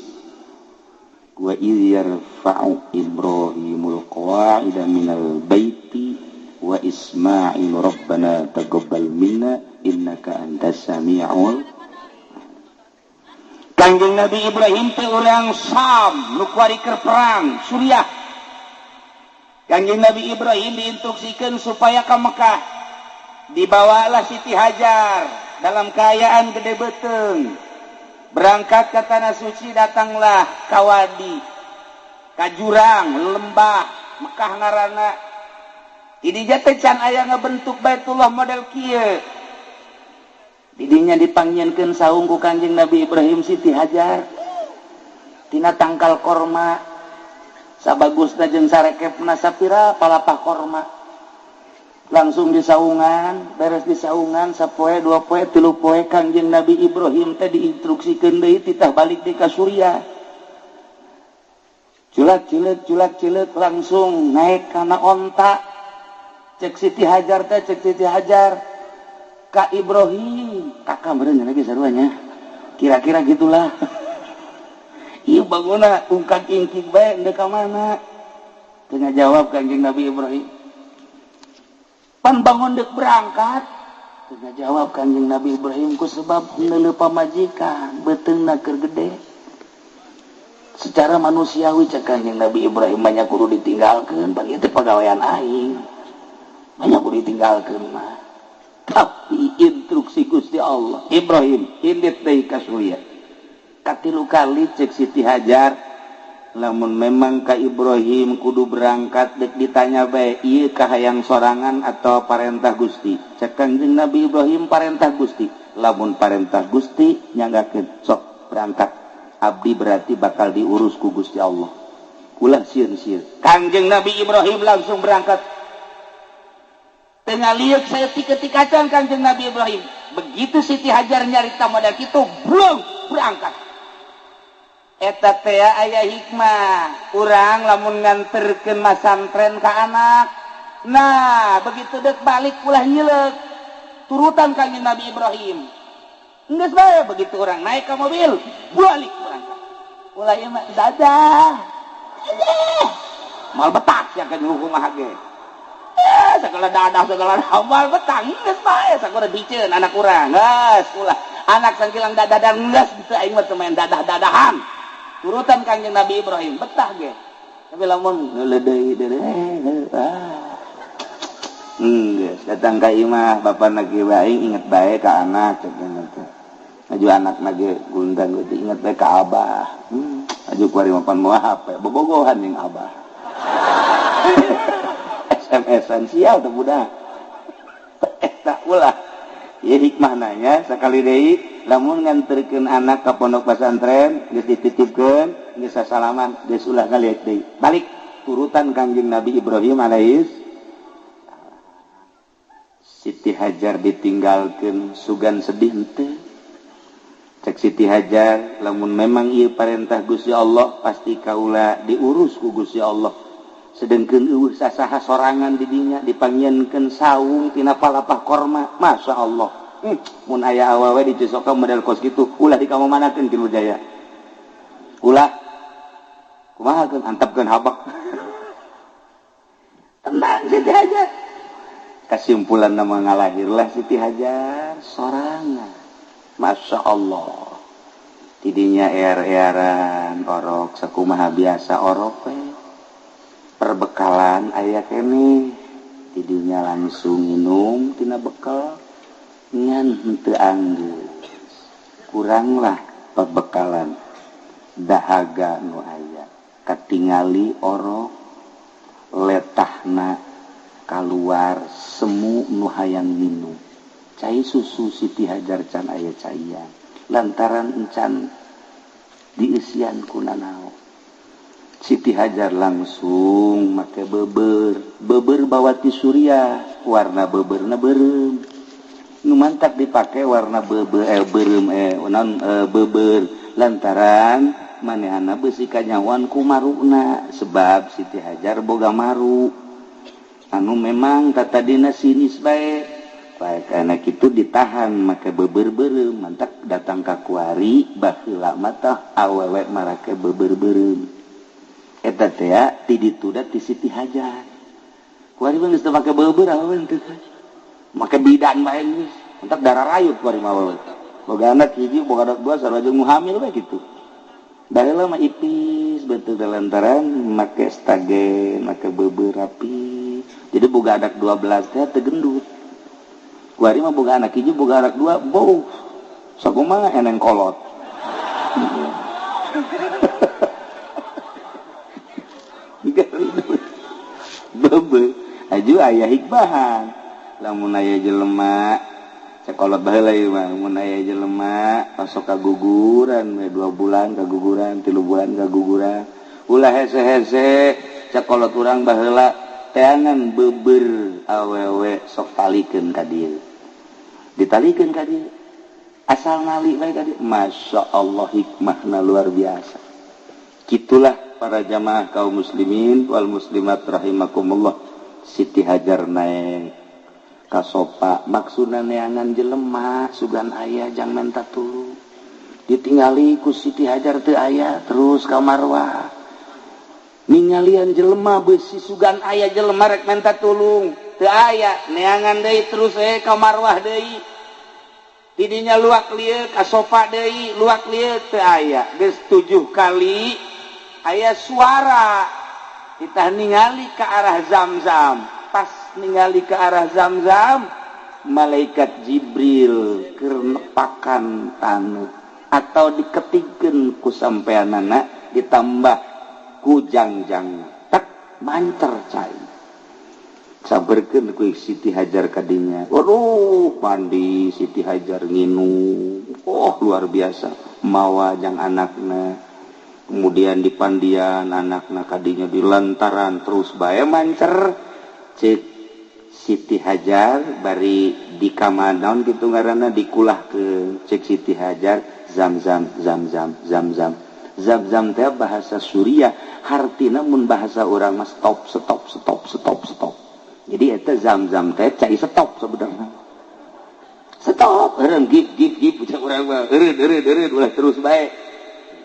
wa idh yarfa'u Ibrahimul qawa'ida minal baiti wa Ismail rabbana taqabbal minna innaka antas sami'ul Kangjeng Nabi Ibrahim teh urang Sam nu kuari keur perang Suriah. Kangjeng Nabi Ibrahim diinstruksikan supaya ke Mekah. Dibawalah Siti Hajar dalam keayaan gede beteng. Berangkat ke tanah suci datanglah ka wadi, ka jurang, lembah, Mekah ngaranna. Ini teh can aya ngabentuk Baitullah model kieu. Didinya dipanggieunkeun saung ku Kangjeng Nabi Ibrahim Siti Hajar tina tangkal korma sabagusna jeung sarekepna sapira palapah korma langsung disaungan beres disaungan sapoe 2 poe 3 poe Kangjeng Nabi Ibrahim teh diinstruksikeun deui titah balik deui ka Suriah culak-cileuk langsung naik kana onta cek Siti Hajar Kak Ibrahim kakak meureun lagi saruanya kira-kira gitulah ieu bangunna ungkak ingkik bae endeu ka mana teu ngajawab Kangjeng Nabi Ibrahim pan bangun deuk berangkat teu ngajawab Kangjeng Nabi Ibrahim ku sebab neuleuh pamajikan beuteungna keur gede secara manusiawi cek Kangjeng Nabi Ibrahim banyak kudu ditinggalkeun pan ieu teh pagawean aing banyak kudu ditinggalkeun mah tapi instruksi Gusti Allah Ibrahim indit deui ka Suriah katilu kali cek Siti Hajar lamun memang ka Ibrahim kudu berangkat dek ditanya bae ieu kahayang sorangan atau parentah Gusti cek Kangjeng Nabi Ibrahim parentah Gusti lamun parentah Gusti nyanggakeun sok berangkat abdi berarti bakal diurus ku Gusti Allah ulah sieun-sieun Kangjeng Nabi Ibrahim langsung berangkat tengah liuk saya tiketikacan Kangjeng Nabi Ibrahim begitu Siti Hajar nyarita modal kitu belum berangkat eta teh aya hikmah urang lamun nganterkeun masantren ka anak nah begitu dek balik ulah nyileuk turutan Kangjeng Nabi Ibrahim geus bae begitu orang naik ke mobil balik berangkat ulah ieu mah dadah mal betak ya kan hukum mah ge segala dadah segala mal betak geus bae sakumaha biceun anak urang geus ulah anak sangkilang dadah dan geus teu aing mah teu main dadah-dadahan turutan Kangjeng Nabi Ibrahim betah ge tapi lamun leudeuy geus datang ka imah bapana ge bae inget bae ka anak aju anak nage gundang gede inget bae ka abah aju kuari mapan moal HP bobogohan jeung abah SMS-an sial teh budak eta ulah ieu hikmah nanya sakali deui lamun nganterkeun anak ka pondok pesantren geus dititipkeun geus sasalaman geus ulah ngaliek deui balik turutan Kangjeng Nabi Ibrahim alaihis Siti Hajar ditinggalkeun sugan sedih henteu cek Siti Hajar lamun memang ieu parentah Gusti Allah pasti kaula diurus ku Gusti Allah sedengkeun eueuh sasaha sorangan di dinya dipangieunkeun saung tina palapah korma masya Allah mun aya awewe di Cisoka model kos kitu ulah dikamanakeun ti Jaya ulah kumaha keun antepkeun habak tenang Siti Hajar kesimpulan nama ngalahirlah Siti Hajar sorangan masya Allah tidinya earan orok sakumaha biasa orok perbekalan aya kene tidinya langsung minum tina bekal ngan henteu anggeus kuranglah perbekalan dahaga nu aya katingali orok letahna keluar semu nu hayang minum cai susu Siti Hajar can aya caian lantaran encan diisian ku nanaon Siti Hajar langsung make beber bawati surya warna beberna beureum nu mantap dipake warna beureum beber lantaran manehna beusi kanyawan ku maruna sebab Siti Hajar boga maru anu memang tata dina sinis bae karena kitu ditahan make beber-beureum mantap datang ka kuari baheula mata awewe marake beber-beureum eta teh ti ditu da ti Siti Hajar kuari mah geus teu make beber awewe teh make bidan bae geus mantap darah rayut kuari mah awewe boga anak hiji boga anak dua sarua jeung hamil bae kitu baheula mah ipis betul lantaran make stagen make beber rapi jadi boga anak 12 teh teu gendut kuari mah boga anak hiji boga anak dua bau sakumaha eneng kolot bebe aju aya hikmahan lamun aya jelema sakolot baheula ieu mah mun aya jelema masuk ka guguran 2 bulan kaguguran 3 bulan kaguguran ulah hese-hese sakolot urang baheula teangan beber awewe sok talikeun ka dieu ditalikeun ka dieu asal nali bae ka dieu masya Allah hikmahna luar biasa kitulah para jamaah kaum muslimin wal muslimat rahimakumullah Siti Hajar naik kasopa maksudna neangan jelema sugan aya jang menta tulung ditingali ku Siti Hajar teu aya terus ka marwah ningalian jelema beusi sugan aya jelema rek minta tulung teu aya neangan deui terus ka marwah deui tidinya luak lieu ka sofa deui luak lieu teu aya geus 7 kali aya suara kita ningali ke arah Zamzam pas ningali ke arah Zamzam malaikat Jibril keur nepakan taneuh atau diketikeun ku sampeanana ditambah kujang-jang tak mancer cai sabarkeun ku Siti Hajar kadinya. Waduh, mandi Siti Hajar nginum. Oh, luar biasa. Mawa jang anakna. Kemudian di pandian anakna kadinya di lantaran terus bae mancer. Cek Siti Hajar bari di kamanaon kitu ngaranna dikulah ke cek Siti Hajar zam-zam zam-zam zam-zam. Zam-zam teh bahasa Suriah, hartina mun bahasa urang mah stop stop stop stop stop. Jadi eta zam-zam teh cai stop sebenarnya. Stop, eureun gip ucap urang mah eureun ulah terus bae.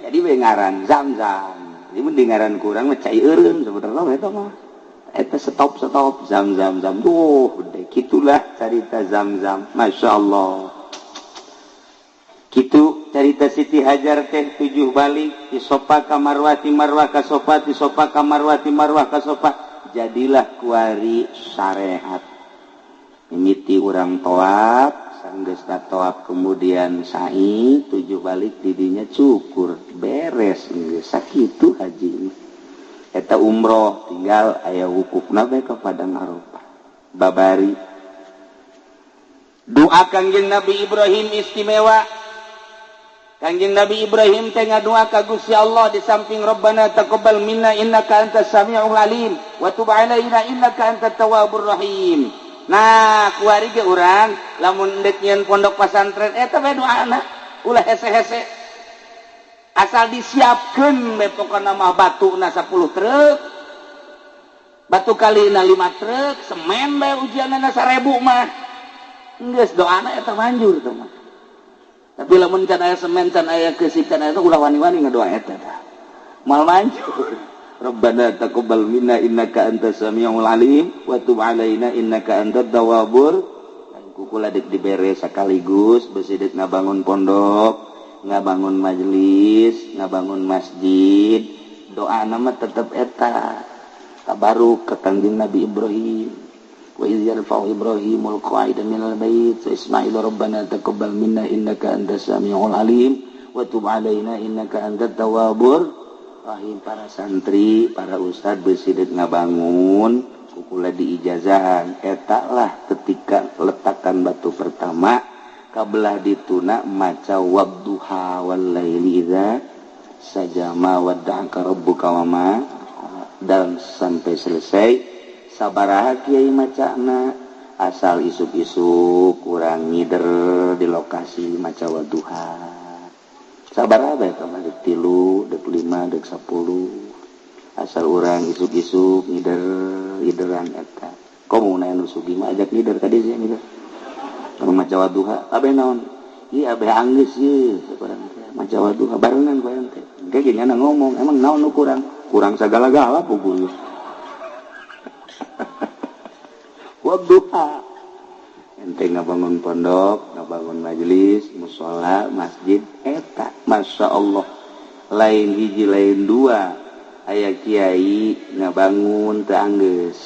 Jadi we ngaran zam-zam. Jadi mun ngaran kurang mah cai eureun sebenarnya eta mah. Eta stop zam-zam zam. Duh, gede kitulah cerita zam-zam. Masyaallah. Kitu cerita Siti Hajar teh 7 balik di sofa ka Marwah ti Marwah ka sofa ti sofa ka Marwah ti Marwah ka sofa. Jadilah kuari syariat. Mimiti urang toab, sanggeus toab kemudian sa'i 7 balik didinya cukur beres geus sakitu haji. Eta umroh tinggal aya wukufna bae ka Padang Arafah. Babari doa Kangjeng Nabi Ibrahim istimewa. Kangjeng Nabi Ibrahim teh ngadua ka Gusti Allah di samping Rabbana taqabbal minna innaka antas samiul alim wa tub alaina innaka antat tawwabur rahim. Nah, kuari ge urang lamun deuk nyeun pondok pesantren eta bae doana ulah hese-hese. Asal disiapkeun bae pokona mah batuna 10 truk. Batu kalina 5 truk, semen bae ujianna 1000 mah. Geus doana eta manjur teh mah. Tapi lamun can aya semen can aya keusik can aya ulah wani-wani ngadoa eta tah. Mal manjur. Rabbana taqabbal minna innaka antas samiul alim wa tub alaina innaka antat tawwabur. Kukula dik dibere sakaligus beusi deuk ngabangun pondok, ngabangun majelis, ngabangun masjid. Doana mah tetep eta. Tabaruk ka Kangjeng Nabi Ibrahim. Wa idh yarfa'u Ibrahimul qa'ida minal bait wa Ismail rabbana taqabbal minna innaka antas samiul alim wa tub alaina innaka antat tawwabur rahim. Para santri, para ustad beusi deuk ngabangun kukula diijazahan eta lah ketika letakan batu pertama kabelah dituna maca wadduha wal laili idza sajama wadda'aka rabbuka wa ma dan sampai selesai. Sabaraha kiai macana asal isuk-isuk kurang ngider di lokasi maca wadduha. Sabaraha bae kamar deuk 3, deuk 5, deuk 10. Asal urang isuk-isuk ngideran eta. Komuna anu sugi mah ajak ngider ka dieu ngider. Kalau maca wadduha abe naon? Ieu abe anggeus ieu sabarang teh maca wadduha barengan bae teh. Engke ge nyana ngomong, emang naon nu kurang? Kurang sagala-gala puguh. Wadduha ente ngabangun pondok, ngabangun majelis, mushola, masjid eta Masya Allah lain hiji lain dua aya kiai ngabangun teu anggeus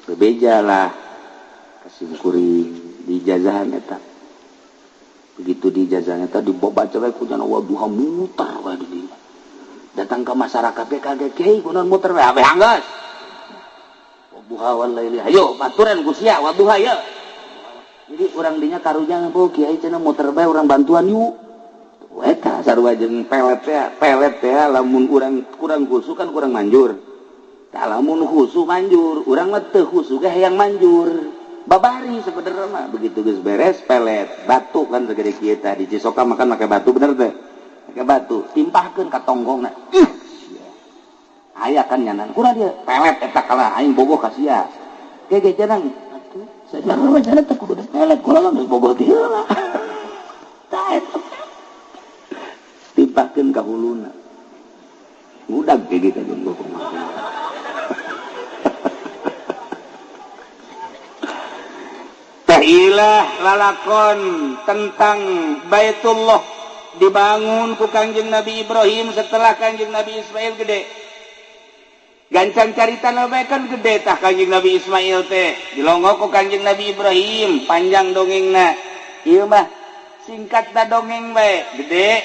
bebejalah kasimkuring di jazahan eta. Begitu di jazahan eta dibaca bae ku jana wadduha mutar bae di dieu. Datang ke masyarakat teh kaget kiai kunaon muter bae abeh anggeus. Wadduha wal laili hayo baturan ku sia wadduha ya. Jadi urang dinya karunya po kiai cenah muter bae urang bantuan yuk. Eta sarua jeung pelet teh lamun urang kurang khusu kan kurang manjur. Tah lamun khusu manjur, urang mah teu khusu ge hayang manjur. Babari sebenarnya mah begitu geus beres pelet batu kan segede kieu tah di Cisoka makan make batu bener teh. Make batu timpahkeun ka tonggongna. Aya kan nyanan kurang dia pelet eta kalah aing bogoh ka sia. Ge jangan atuh sajarah mah jangan teh kudu pelet kula mah geus bogoh teh heula. Tah eta timpahkeun ka huluna. Ngudag ge kita jeung bogoh mah. Tahilah lalakon tentang Baitullah dibangun ku Kangjeng Nabi Ibrahim setelah Kangjeng Nabi Ismail gede. Gancang carita nabe kan gede tah Kangjeng Nabi Ismail teh dilongok ku Kangjeng Nabi Ibrahim panjang dongengna. Ieu mah singkat da dongeng bae gede.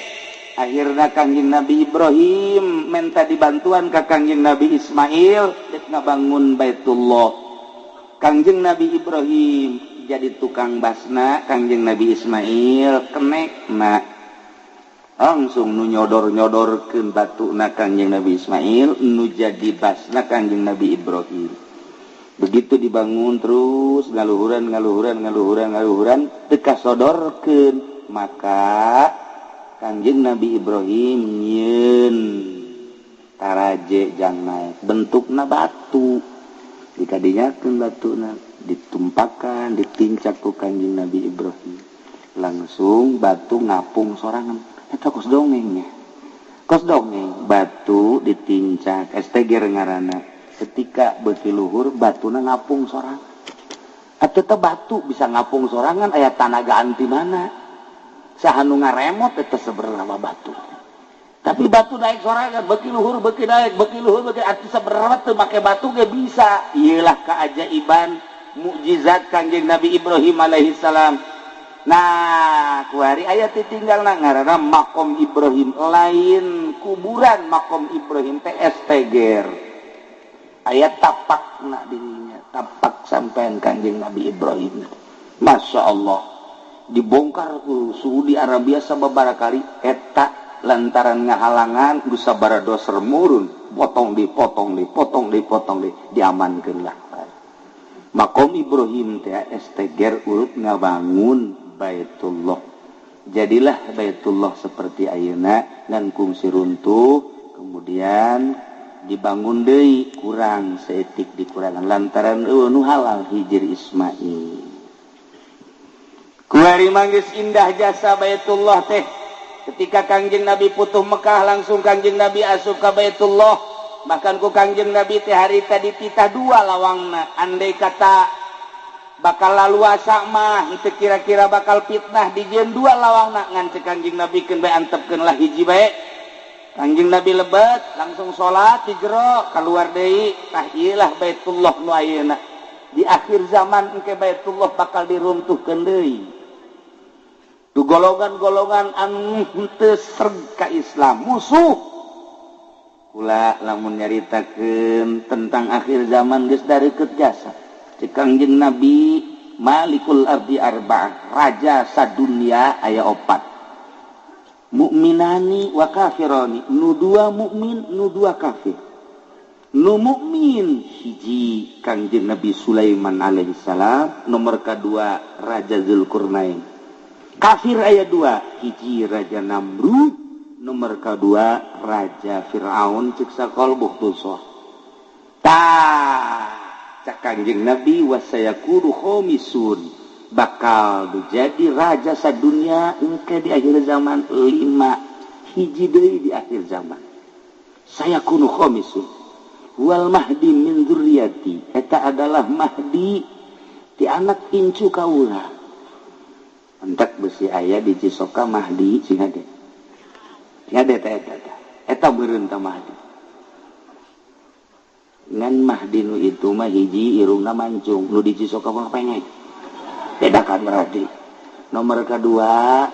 Akhirna Kangjeng Nabi Ibrahim minta dibantuan ka Kangjeng Nabi Ismail dek ngabangun Baitullah. Kangjeng Nabi Ibrahim jadi tukang basna, Kangjeng Nabi Ismail kenekna langsung nu nyodor-nyodorkeun batuna Kangjeng Nabi Ismail nu jadi basna Kangjeng Nabi Ibrahim. Begitu dibangun terus ngaluhuran teu kasodorkeun, maka Kangjeng Nabi Ibrahim nyieun taraje jang naik bentukna batu dikadinyakeun batuna ditumpakan ditincak ku Kangjeng Nabi Ibrahim langsung batu ngapung sorangan eta kos dongeng batu ditincak esteger ngaranna ketika beuki luhur batuna ngapung sorangan atuh teh batu bisa ngapung sorangan aya tanagaan ti mana sahanu ngaremot eta seberapa batu tapi batu naik sorangan beuki luhur beuki naik beuki luhur beuki atuh seberapa teu make batu ge bisa ieulah keajaiban mukjizat Kangjeng Nabi Ibrahim alaihi salam. Nah kuari aya titinggalna ngaranna makom Ibrahim lain kuburan makom Ibrahim teh esteger aya tapakna dirinya tapak sampean Kangjeng Nabi Ibrahim. Masya Allah dibongkar suhu di Arabia sababaraha kali eta lantaran ngahalangan geus sabaraha doser murun potong dipotong diamankeun lah makom Ibrahim teh esteger urut ngabangun Baitullah. Jadilah Baitullah seperti ayeuna ngan kungsi runtuh kemudian dibangun deui kurang seetik dikurangan lantaran nu halal hijir Ismail. Kuari manggis indah jasa Baitullah teh ketika Kangjeng Nabi putuh Mekah langsung Kangjeng Nabi asup ka Baitullah bahkan ku Kangjeng Nabi teh hari tadi titah dua lawangna andai kata bakal laluasa mah itu kira-kira bakal fitnah dijieun dua lawangna ngan cek Kangjeng Nabi keun bae antepkeun lah hiji bae Kangjeng Nabi lebet langsung salat di jero keluar deui tah ieu lah Baitullah nu ayeuna di akhir zaman engke Baitullah bakal diruntuhkeun deui tu golongan-golongan anu teu sreg ka Islam musuh kula lamun nyaritakeun tentang akhir zaman geus dareukeut jasa Kangjeng Nabi Malikul Ardi Arba'ah raja sadunya aya 4 mukminani wa kafirani nu 2 mukmin nu 2 kafir nu mukmin hiji Kangjeng Nabi Sulaiman alaihi salam nomor kedua Raja Zulkarnain kafir aya 2 hiji Raja Namrud nomor kedua Raja Fir'aun cek sakol buhtusah cak Kangjeng Nabi wasayakulu khomisun bakal jadi raja sadunya engke di akhir zaman 5 hiji deui di akhir zaman sayakunu khomisun wal mahdi min dzurriyyati eta adalah mahdi ti anak incu kaula entek besi aya di Cisoka mahdi sing hade eta beureun tah mahdi ngan mahdi nu itu mah hiji irungna mancung nu di Cisoka mah pengek bedakan berarti nomor kedua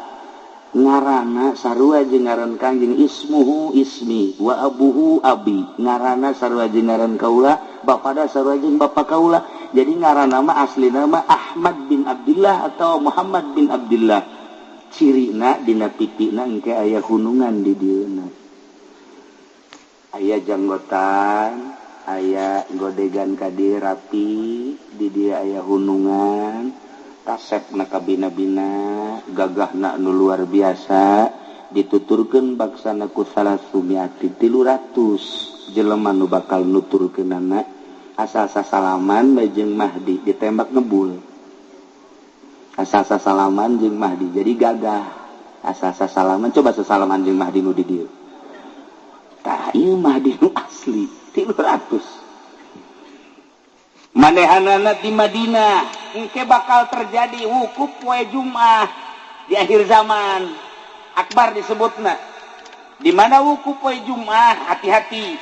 ngaranna sarua jeung ngaran Kangjeng ismuhu ismi wa abuhu abi ngaranna sarua jeung ngaran kaula bapada sarua jeung bapa kaula jadi ngaranna mah aslina mah Ahmad bin Abdullah atau Muhammad bin Abdullah cirina dina pipina engke aya hunungan di dieuna aya janggotan aya godegan kadi rapi di dia aya hunungan tasepna kabina-bina gagahna nu luar biasa dituturkeun baksana ku salasumiati 300 jelema nu bakal nuturkeunana asal sasalaman bae jeung Mahdi ditembak ngebul asal sasalaman jeung Mahdi jadi gagah asal sasalaman coba sasalaman jeung Mahdi nu di dieu tah ieu Mahdi nu asli 300 manehanana di Madinah engke bakal terjadi wukuf poe Jumat di akhir zaman akbar disebutna di mana wukuf poe Jumat hati-hati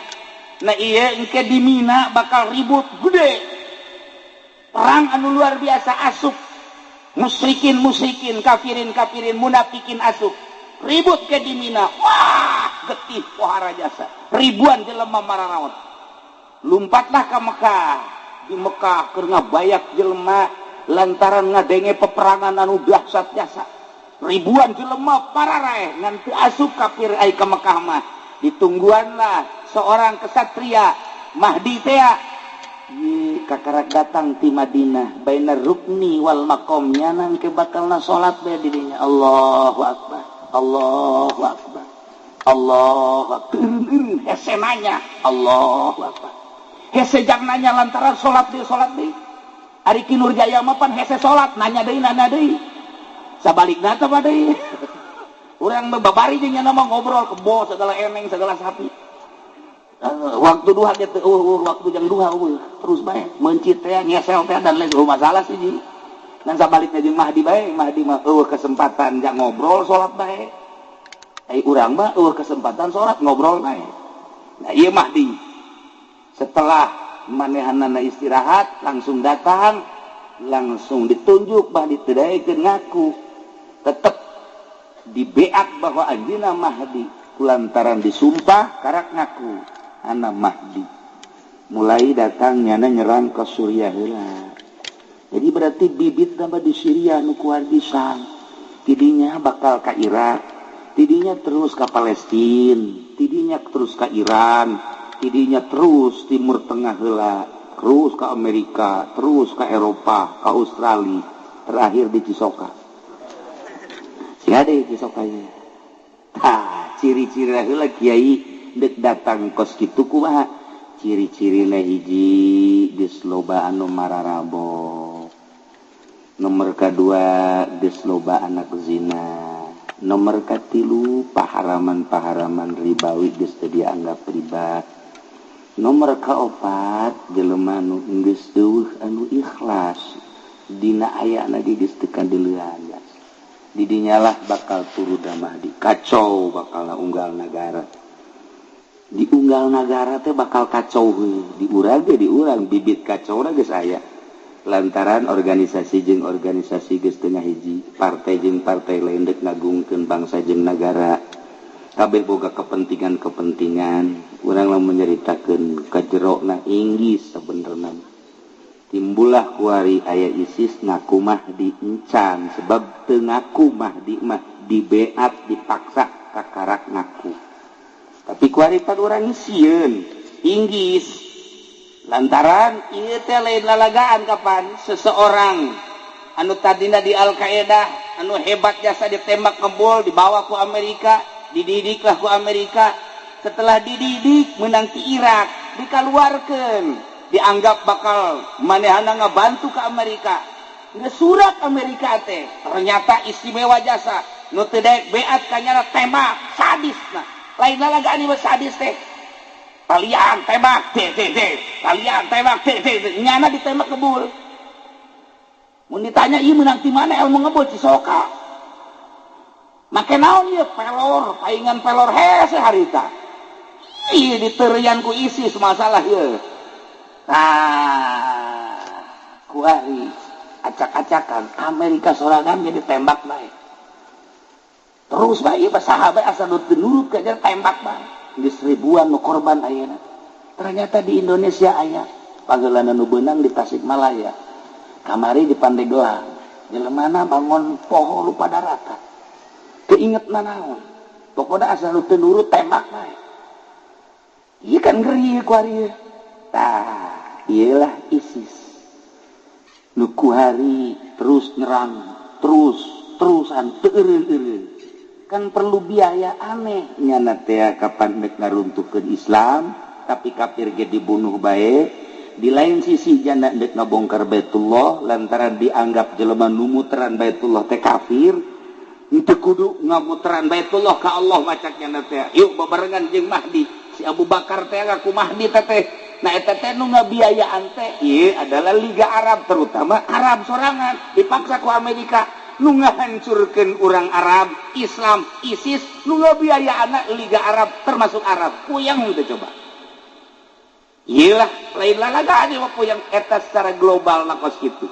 nah ieu engke di Mina bakal ribut gede perang anu luar biasa asup musyrikin kafirin munafikin asup ribut ke di Mina wah getih pohara jasa ribuan jelema mararaot lumpatlah ke Mekah di Mekah keur ngabayak jelema lantaran ngadenge peperangan anu dahsyat jasa. Ribuan jelema pararae ngan teu asup kafir ai ka Mekah mah. Ditungguanlah seorang kesatria Mahdi teh kakarak datang ti Madinah bainar rukni wal maqam nyanang ke bakalna salat bae di dinya. Allahu akbar, Allahu akbar, Allahu akbar. Hese nanya Allahu akbar, hese jang nanya lantaran salat deui. Ari Ki Nurjaya mah pan hese salat nanya deui sabalikna teh deui. Urang babari jeung nya mah ngobrol kebo segala eneng segala sapi. Waktu duha gitu, waktu jam duha terus baik mencit teh nyesel teh dan lain masalah sih ji. Dan sabaliknya jeung Mahdi bae, Mahdi mah kesempatan jang ngobrol salat bae. Urang mah kesempatan salat ngobrol bae. Nah ieu Mahdi. Setelah manehanana istirahat langsung datang, langsung ditunjuk Mahdi teu daekeun ngaku. Tetep dibeat bahwa anjeunna Mahdi kulantaran disumpah karak ngaku ana Mahdi. Mulai datang nyana nyerang ke Suriah heula. Jadi berarti bibit nama di Syria nu kuardisan. Tidinya bakal ke Irak, tidinya terus ke Palestina, tidinya terus ke Iran, tidinya terus Timur Tengah heula, terus ke Amerika, terus ke Eropa, ke Australia, terakhir di Cisoka. Siapa di Cisoka ya? Ciri-ciri heula kiai dek datang kos kitu kumaha ciri-cirina hiji geus loba anu mararabok, nomor kadua geus loba anak zina, nomor katilu paharaman ribawi geus teu dianggap riba, nomor kaopat jelema anu geus eueuh anu ikhlas dina ayana di geus teu kadeulean. Didinyalah bakal turu Mahdi kacau bakal unggal negara. Di unggal negara teh bakal kacau di urang ge di urang bibit kacau na geus aya lantaran organisasi jeung organisasi geus teu ngahiji, partai jeung partai lain deuk ngagungkeun bangsa jeung negara kabeh boga kepentingan. Urang lamun nyaritakeun kajerona inggis sabenerna timbullah kuari aya ISIS ngaku Mahdi encan sebab teu ngaku Mahdi mah dibeat dipaksa kakarak ngaku. Tapi kuaripan orang sieun inggis lantaran ieu teh lain lalagaan kapan seseorang anu tadina di Al-Qaeda anu hebat jasa ditembak ngebol dibawa ku Amerika, dididiklah ku Amerika, setelah dididik menang ti Irak dikaluarkeun, dianggap bakal manehana ngabantu ke Amerika. Ngesurat Amerika teh ternyata istimewa jasa nu teu daek beat kanyana tembak sadisna. Lain lalagaan ieu sadis teh. Kalian tembak kalian tembak nyana ditembak kebul. Mun ditanya ieu meunang ti mana ilmu ngebul Cisoka. Make naon ieu pelor, paingan pelor hese harita. Ieu diteureuyan ku ISIS masalah ieu. Nah, kuari acak-acakan Amerika sorangan jadi tembak bae. Terus bae sahabat asal nurut kajar tembak bae. Geus ribuan nu korban ayeuna. Ternyata di Indonesia aya panggeulana nu beunang di Tasikmalaya. Kamari di Pandeglang. Jelemana bangun poho lupa daratan. Keingetna naon. Pokona asal nu teu nurut tembak bae. Ieu kan ngeri ku ari. Tah, iyalah ISIS. Nu kuari terus nyerang, terusan teu eureun-eureun. Kan perlu biaya aneh nyana teh kapan dek ngaruntuhkeun Islam tapi kafir ge dibunuh bae. Di lain sisi jana dek ngabongkar Baitullah lantaran dianggap jelema nu muteran Baitullah teh kafir. Henteu kudu ngamuteran Baitullah ka Allah macak nyana teh. Yuk babarengan jeung Mahdi. Si Abu Bakar teh ngaku Mahdi teh. Nah eta teh nu ngabiayaan teh ieu adalah Liga Arab, terutama Arab sorangan dipaksa ku Amerika. Nu ngahancurkeun urang Arab, Islam, ISIS, nu ngabiayaana Liga Arab termasuk Arab. Puyang henteu coba. Iyalah lain lalagaan ieu puyang eta secara global na kos kitu.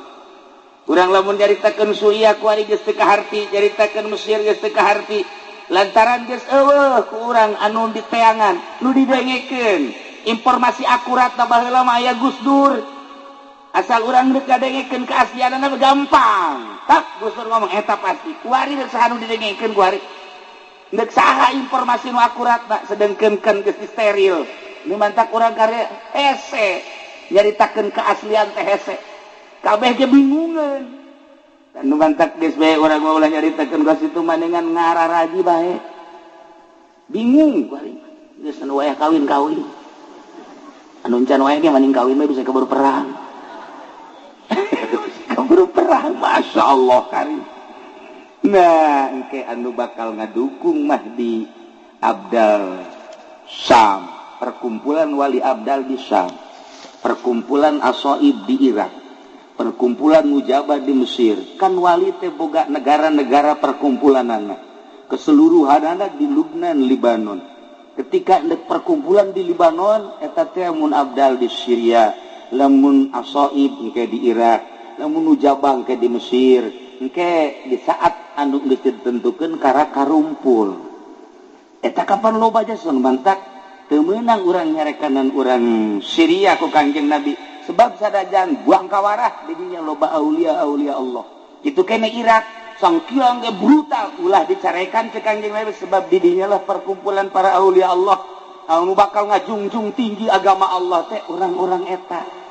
Urang lamun nyaritakeun Suriah ku ari geus teu kaharti, nyaritakeun Mesir geus teu kaharti. Lantaran geus eueuh ku urang anu diteangan, nu didengekeun. Informasi akurat na baheula mah aya Gus Dur. asal urang dek ngadengekeun keaslianana gampang. Tak Gustur ngomong eta pasti. Kuari rek sahanu didengekeun kuari. Dek saha informasi nu akurat nak sedengkeun geus steril. Nu mantak urang karya hese nyaritakeun keaslian teh hese. Kabeh ge bingungeun. Dan nu mantak geus bae urang ulah nyaritakeun ka situ manengan ngararaji bae. Bingung kuari. Geus anu wayah kawin-kawin. Anu encan wae ge maning kawin mah bisa keburu perang. Keburu perang, Masya Allah karim. Nah, engke anu bakal ngadukung Mahdi Abdal Syam, perkumpulan wali Abdal di Syam, perkumpulan Asoib di Irak, perkumpulan Mujabah di Mesir. Kan wali teh boga negara-negara perkumpulan anak keseluruhan anak di Lubnan, Libanon. Ketika ada perkumpulan di Libanon, eta teh mun Abdal di Syria, lamun Asoib engke di Irak, lamun Mujabah engke di Mesir, engke di saat anu geus ditentukeun kara karumpul. Eta kapan loba jason mantak teu meunang urang nyarekanan urang Syria ku Kangjeng Nabi sebab sadajan buang kawarah di dinya loba aulia-aulia Allah. Itu kene Irak sangkiang ge brutal ulah dicarekan ke Kangjeng Nabi sebab di dinya lah perkumpulan para aulia Allah anu bakal ngajungjung tinggi agama Allah teh urang-urang eta.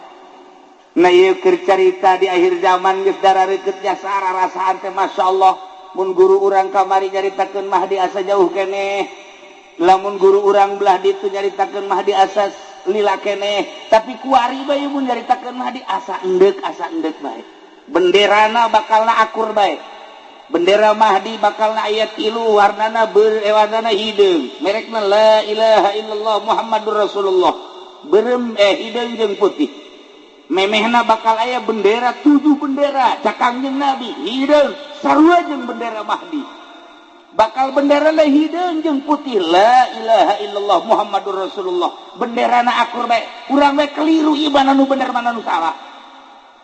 Nah ieu keur carita di akhir zaman geus darareuketnya sararasaan teh masyaallah mun guru urang kamari nyaritakeun Mahdi asa jauh keneh lamun guru urang belah ditu nyaritakeun Mahdi asa lila keneh tapi kuari bae mun nyaritakeun Mahdi asa endek bae benderana bakalna akur bae bendera Mahdi bakalna ayat 3 warnana warnana hideung merekna la ilaha illallah Muhammadur Rasulullah berem hideung jeung putih memehna bakal aya bendera 7 bendera Kangjeng Nabi hideung sarua jeung bendera Mahdi bakal benderana hideung jeung putih la ilaha illallah Muhammadur Rasulullah benderana akur bae urang bae keliru ieu mana nu bener mana nu salah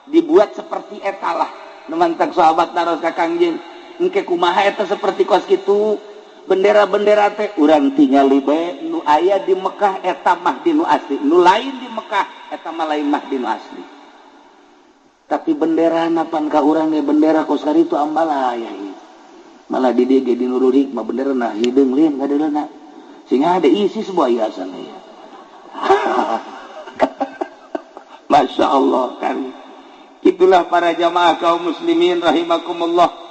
dibuat seperti eta lah nu mantak sahabat naros ka Kangjeng engke kumaha eta seperti kos kitu bendera-bendera teh urang tingali bae nu aya di Mekah eta Mahdi nu asli nu lain di Mekah eta mah lain Mahdi nu asli tapi bendera napan ka urang ge bendera kos kari itu ambalaya malah di dieu ge di Nurul Hikmah benderana hideung lin ngadeulana sehingga ada isi sebuah hiasan ya. Masya Allah kan itulah para jamaah kaum muslimin rahimakumullah.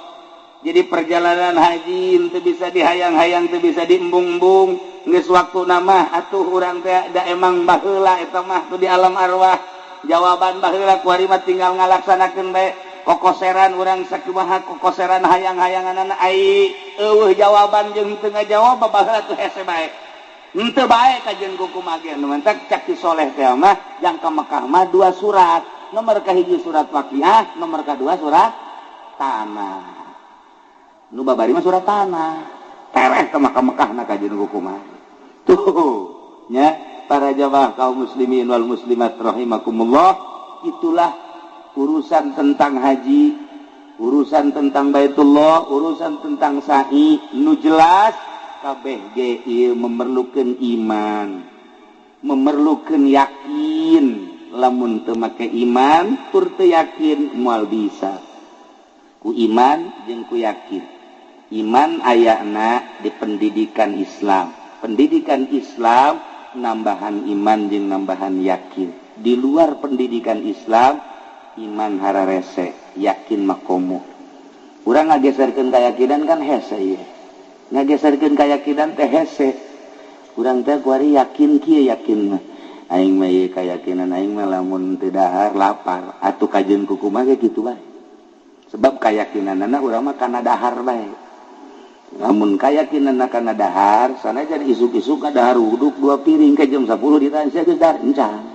Jadi perjalanan haji teu bisa dihayang-hayang teu bisa diembung-embung geus waktu nama atuh urang teh da emang baheula eta mah tu di alam arwah jawaban baheula kuari mah tinggal ngalaksanakeun bae kokoseran urang sakumaha kokoseran hayang-hayanganna ai eueuh jawaban jeung teu ngajawab baheula tu hese bae henteu bae kajeun kumaha ge nu mentak cak ti soleh teh mah yang ka Mekah mah 2 surat nomor kahiji surat Waqiah nomor kadua surat Tanah nu babari mah surat Tanah tereh ke Mekah na kajeun kumaha tuh nya para jamaah kaum muslimin wal muslimat rahimakumullah itulah urusan tentang haji urusan tentang Baitullah urusan tentang sa'i nu jelas kabeh ge ieu memerlukeun iman memerlukeun yakin lamun teu make iman tur teu yakin moal bisa ku iman jeung ku yakin iman ayana di pendidikan Islam pendidikan Islam nambahan iman jeung nambahan yakin di luar pendidikan Islam iman hararese yakin makomo urang ngageserkeun keyakinan kan hese ieu ngageserkeun keyakinan teh hese urang teh kuari yakin kieu yakin mah aing mah ieu keyakinan aing mah lamun teu dahar lapar atuh kajeun kumaha ge kitu bae sebab keyakinanna urang mah kana dahar bae lamun keyakinanna kana dahar sanajan isuk-isuk ka dahar uduk 2 piring ke jam 10 ditanya geus dahar encan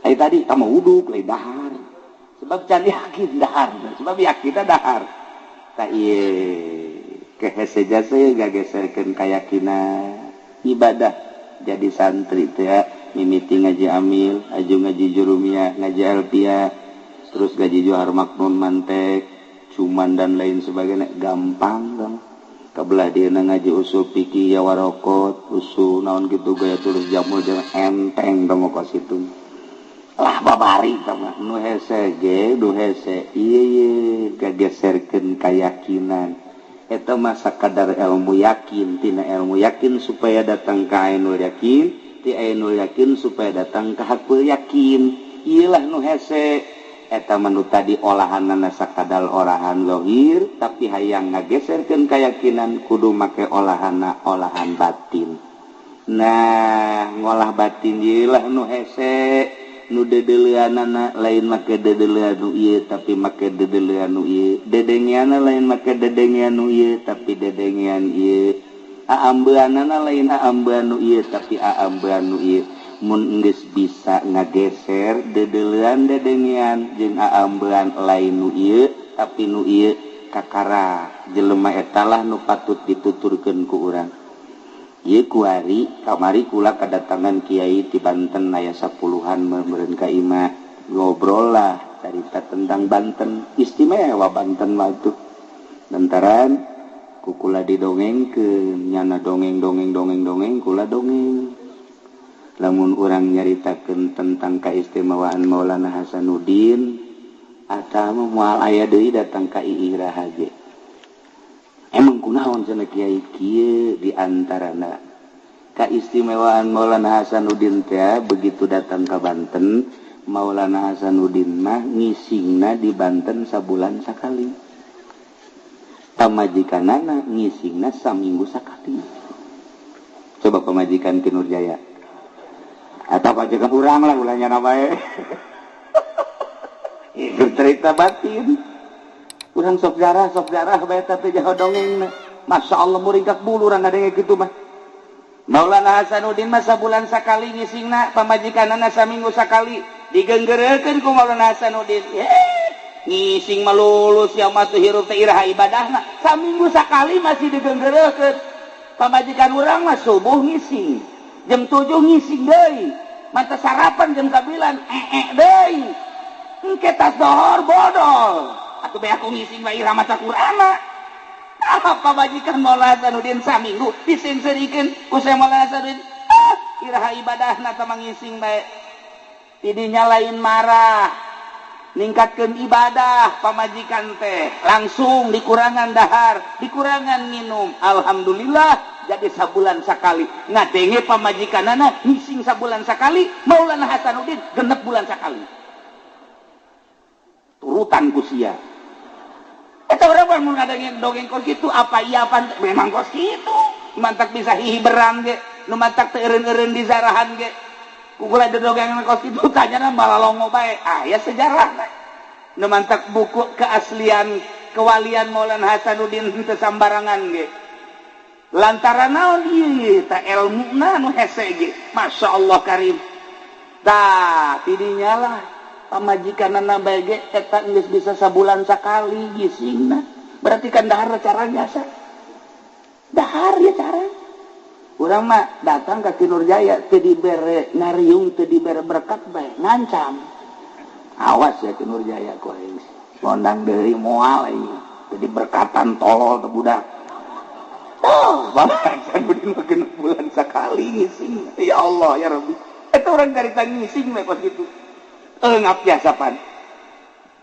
ai tadi kamu uduk lain dahar sebab can yakin dahar sebab yakinna dahar ta ieu kehese jase gageserkeun keyakinan ibadah jadi santri teh ya mimiti ngaji amil aju ngaji jurumiyah ngaji alfiah terus gaji johar maknun mantek cuman dan lain sebagainya gampang kabelah dia ngaji usul fikih ya warokot usul naon gitu gaya tulis jamul jangan enteng dong kos itu lah babari sama nu hese ge nu hese ieu gageserkeun keyakinan eta mah sakadar ilmu yakin tina ilmu yakin supaya datang ka ainul yakin ti ainul yakin supaya datang ka hakul yakin ieu lah nu hese eta mah nu tadi olahanna sakadar olahan lohir tapi hayang ngageserkeun keyakinan kudu make olahanna olahan batin. Nah ngolah batin ieu lah nu hese nu dedeleanana lain make dedelean nu ieu tapi make dedelean nu ieu dedengeanna lain make dedengean nu ieu tapi dedengean ieu aambeunana lain aambeun nu ieu tapi aambeun nu ieu mun geus bisa ngageser dedelean dedengean jeung aambeun lain nu ieu tapi nu ieu kakara jelema eta lah nu patut dituturkeun ku urang. Ieu kuari kamari kula kedatangan kiai di Banten aya 10-an meureun ka imah ngobrol lah carita tentang Banten istimewa Banten mah tuh lantaran ku kula didongengkeun nyana dongeng kula dongeng lamun urang nyaritakeun tentang keistimewaan Maulana Hasanuddin eta mah moal aya deui datang ka Iih Rahaje. Emang kunaon cenah kiai kieu di antarana keistimewaan Maulana Hasanuddin teh begitu datang ke Banten Maulana Hasanuddin mah ngisingna di Banten sabulan sakali. Pamajikanana ngisingna saminggu sakali. Coba pamajikan ti Nurjaya. Atau pajikan urang lah ulahnya bae. Itu cerita batin. Urang sok jarah bae teh jaho dongengna. Masya Allah muringkak bulu urang ngadenge kitu mah. Maulana Hasanuddin mah sabulan sakali ngisingna pamajikanana saminggu sakali digenggerekeun ku Maulana Hasanuddin. Ngising malulus ya mah teu hirup teh iraha ibadahna saminggu sakali masih digenggerekeun. Pamajikan urang mah subuh ngising jam 7 ngising deui mata sarapan jam 9 deui engke tas dohor bodol. Atuh bae aku ngising bae irah maca Qur'ana. Apa majikan Maulana Hasanuddin saminggu disenserikeun ku Syekh Maulana Hasanuddin. Iraha ibadahna teh mangising bae. Tidinya lain marah. Ningkatkeun ibadah pamajikan teh langsung dikurangan dahar, dikurangan minum. Alhamdulillah jadi sabulan sakali. Ngadenge pamajikanana ngising sabulan sakali, Maulana Hasanuddin 6 bulan sakali. Turutan ku sia. Eta urang mah mun ngadengeng kos kitu apa iya apa memang kos kitu. Mantak bisa hihiberan ge, nu mantak teu eureun-eureun di zarahan ge. Ku kula dodongeng kos kitu tanyana malalongo bae. Aya sejarahna. Nu mantak buku keaslian kewalian Maulana Hasanuddin teu sambarangan ge. Lantaran naon ieu tah ilmuna nu hese ge. Masyaallah karim. Tah tidinya lah pamajikanana bae ge eta geus bisa sabulan sakali gisingna. Berarti kan dahar cara biasa. Dahar ya cara. Urang mah datang ka Nurjaya teu dibere ngariung teu dibere berkat bae ngancam. Awas ya Nurjaya ku aing. Mondang deui moal aing. Teu diberkatan tolol teh budak. Oh, Bapak Hasanuddin mah 6 bulan sakali ngising. Ya Allah ya Rabbi. Eta urang carita ngising we kos kitu. Ngapiasapan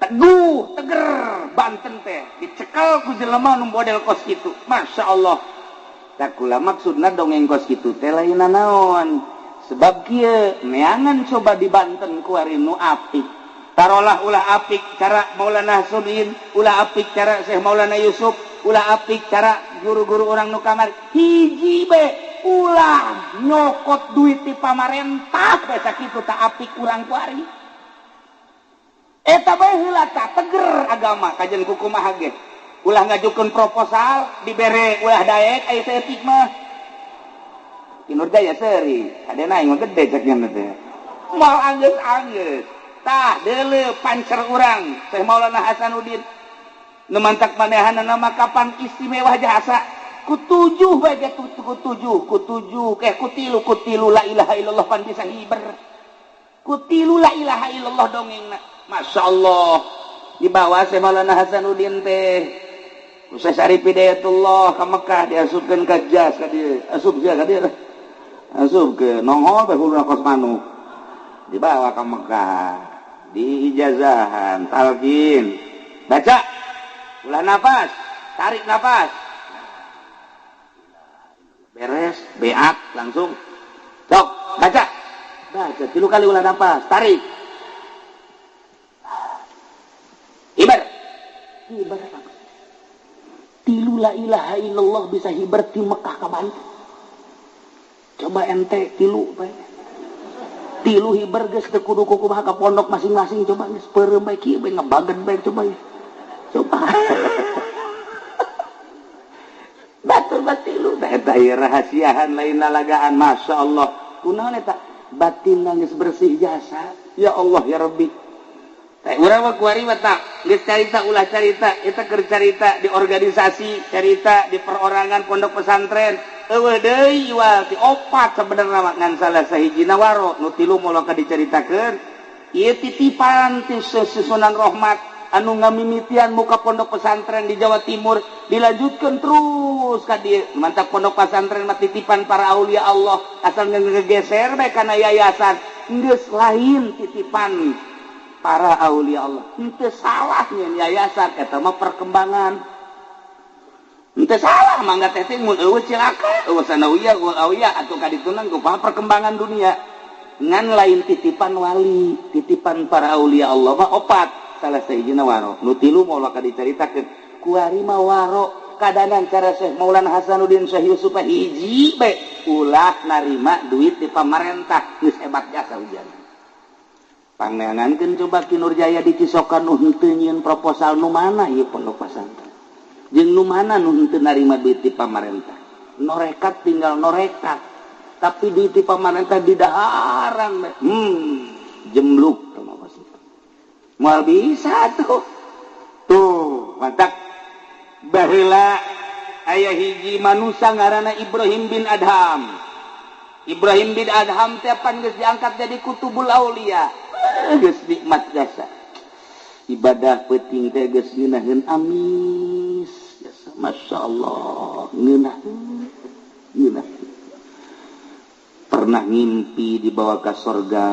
teguh teger Banten teh dicekal ku jelema nu model kos kitu. Masya Allah. Tak kula maksudna dongeng kos kitu teh lain naon. Sebab kieu neangan coba di Banten ku ari nu apik. Tarolah ulah apik cara Maulana Hasanuddin, ulah apik cara Syekh Maulana Yusuf, ulah apik cara guru-guru orang nu kamari. Hiji be ulah nyokot duit ti pamarentah bae sakitu tah apik urang ku ari. Eta bae heula tah teger agama kajen ku kumaha ge. Ulah ngajukeun proposal dibere ulah daek aya teh etik mah. Ti Nurjaya seuri, kadena aing gede cek nya teh. Moal anggeus-anggeus. Tah deuleu pancer urang Syekh Maulana Hasanuddin. Nu mantak manehanna nama kapan istimewa jasa. Ku 7 bae ge ku 7 ku 3 la ilaha illallah pan bisa hiber. Ku 3 la ilaha illallah dongengna. Masya Allah dibawa Syekh Maulana Hasanuddin teh Syekh Syarif Hidayatullah ke Mekah diasupkeun ka Jas ka dieu asup ka dieu asup ke nongol teh huluna kos manuk dibawa ke Mekah, diijazahan, talqin, baca, ulah nafas, tarik nafas, beres, beat langsung, sok baca, 3 kali ulah nafas, tarik, hibar, tilu la ilaha illallah bisa hibar di Mekah ke Banten. Coba ente tilu bae. Tilu hibar geus teu kudu kumaha ka pondok masing-masing, coba geus peureum bae kieu bae ngabagen bae coba ya. Coba. Batur batilu da eta rahasiahan lain lalagaan, masyaallah. Kunaon eta? Batin geus bersih jasa. Ya Allah ya Rabbi. Teh urang mah kuari mah tak geus carita ulah carita, eta keur carita di organisasi, carita di perorangan pondok pesantren. Eueuh deui iwal ti opat sabenerna mah ngan salah sahijina waro nu tilu moal ka dicaritakeun. Ieu titipan ti Sunan Rahmat anu ngamimitian muka pondok pesantren di Jawa Timur, dilanjutkeun terus ka dieu. Mantap pondok pesantren mah titipan para aulia Allah, asal ngegeser bae kana yayasan, geus lain titipan para aulia Allah. Henteu salah nyen yayasan eta mah perkembangan. Henteu salah mangga teh mun eueuh cilaka, eueuh sanawiyah, aulia atuh kadituna kumaha perkembangan dunia. Ngan lain titipan wali, titipan para aulia Allah mah opat, salah sahijina waro. Nu tilu moal ka dicaritakeun. Kuari mah waro kadanan cara Syekh Maulana Hasanuddin Syekh Yusuf hiji bae ulah narima duit di pamarentah, geus hebat jasa ujian. Pangangankeun coba Ki Nurjaya di Cisokan nu henteu nyieun proposal nu mana ieu pondok pesantren. Jeung nu mana nu henteu narima duit ti pamarentah. Norekat tinggal norekat. Tapi duit ti pamarentah di daharan. Jembluk sama wasit. Moal bisa tuh. Tuh, mantap. Baheula aya hiji manusia ngaranna Ibrahim bin Adham. Ibrahim bin Adham teh pan geus diangkat jadi kutubul aulia. Geus nikmat jasa. Ibadah penting teh geus ngeunaheun amis. Jasa masyaallah, ngeunah. Pernah ngimpi dibawa ka surga.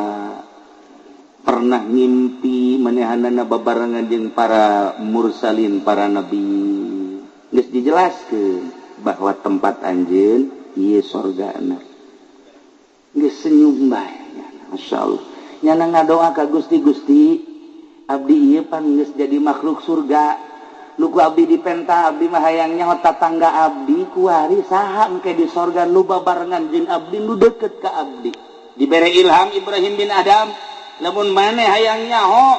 Pernah ngimpi manehanana babarengan jeung para mursalin, para nabi. Geus dijelaskeun bahwa tempat anjeun ieu surgana. Geus senyum bae. Masyaallah. Nyana ngadoa ka Gusti abdi ieu pan geus jadi makhluk surga. Luku abdi dipenta abdi mah hayang nyaho tatangga abdi kuari saha engke di sorga nu babarengan jeung abdi nu deukeut ka abdi. Dibere ilham Ibrahim bin Adham, lamun maneh hayang nyaho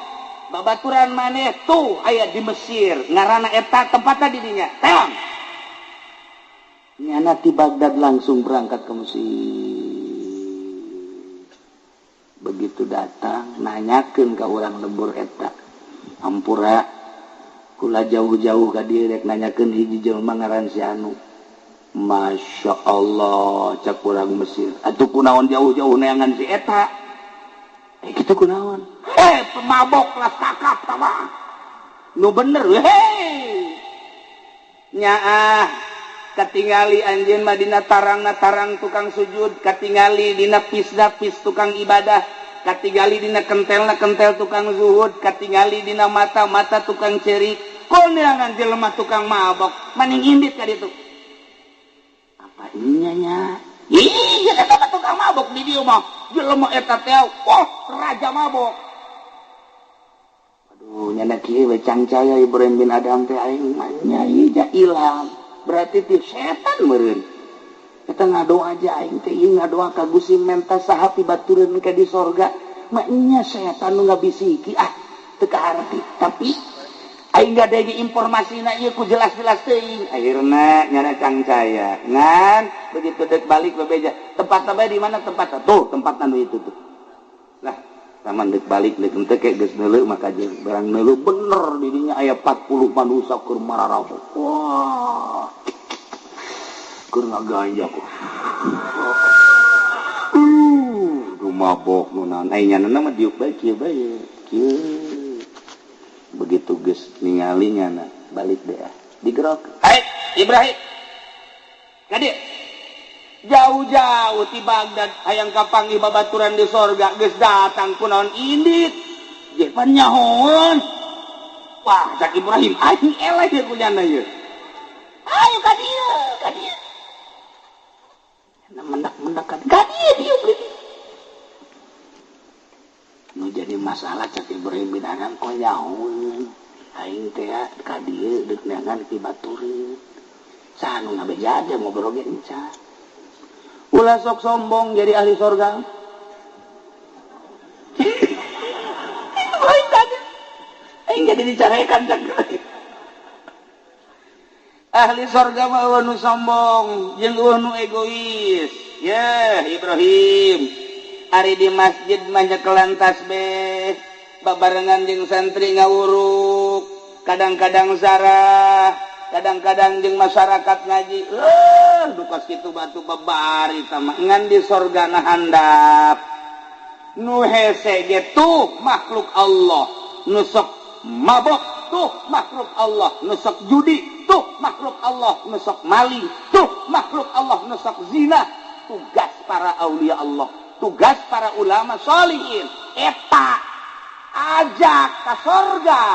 babaturan maneh tuh aya di Mesir, ngaranna eta tempatna di dinya. Teong. Nyana ti Baghdad langsung berangkat ke Mesir. Begitu datang nanyakeun ka urang lembur eta, ampura kula jauh-jauh ka dieu rek nanyakeun hiji jelema ngaran si anu. Masya Allah cak urang Mesir, atuh kunaon jauh-jauh neangan si eta. Kitu kunaon? Pemabok lah takap tama. Nu bener nyaah katingali anjeun mah dina tarang tukang sujud, katingali dina pis tukang ibadah, katingali dina kentel tukang zuhud, katingali dina mata tukang cerik. Kol neangan jelema tukang mabok, maning indit ka ditu. Apa inya nya? Ih, eta tukang mabok di dieu mah. Jelema eta teh raja mabok. Aduh, nyana kieu we cangcaya Ibrahim bin Adham teh aing mah nyai ja ilham. Berarti ti setan meureun. Kita ngadoa aja aing teh ieu ngadoa ka Gusti menta saha pibatureun ka di sorga. Mah nya setan nu ngabisiki teu kaharti. Tapi aing gadege informasina ieu ku jelas-jelas teuing. Akhirna nyana cangcaya. Ngan begitu deuk balik bebeja. Tempatna bae di mana tempatna? Tuh, tempatna nu itu tuh. Lah, taman deuk balik deuk teu ke geus neuleuh maka jeung barang neuleuh bener di dinya aya 40 manusia keur mararabok. Wah. Keur ngaganja kok. Mabok nu naon. Ai nyana mah diuk bae kieu bae. Kieu. Begitu geus ningali nyana balik deh. Digerok. Hai, Ibrahim. Ka dieu. jauh-jauh di Baghdad hayang kapanggih babaturan di sorga geus datang kunaon indit jepan nyahoon wah cak Ibrahim aing eleh ya kunyana ye ayo ka dieu mendak ka dieu nu jadi masalah cak Ibrahim bin Adham kok nyahoon aing teh ka dieu deuk neangan ti batureun sanu na beja aja ngobrol ge encan ulah sok sombong jadi ahli sorga. Aing jadi dicarekan ahli sorga mah eueuh nu sombong jeung eueuh nu egois. Ya Ibrahim ari di masjid mah nyekelan tasbih babarengan jeung santri ngawuruk kadang-kadang zarah kadang-kadang jeung masyarakat ngaji dukas kitu batu babari sama ngan di sorgana handap nu hese ge tuh makhluk Allah nu sok mabok tuh makhluk Allah nu sok judi tuh makhluk Allah nu sok maling tuh makhluk Allah nu sok zina tugas para aulia Allah tugas para ulama sholihin eta ajak ka sorga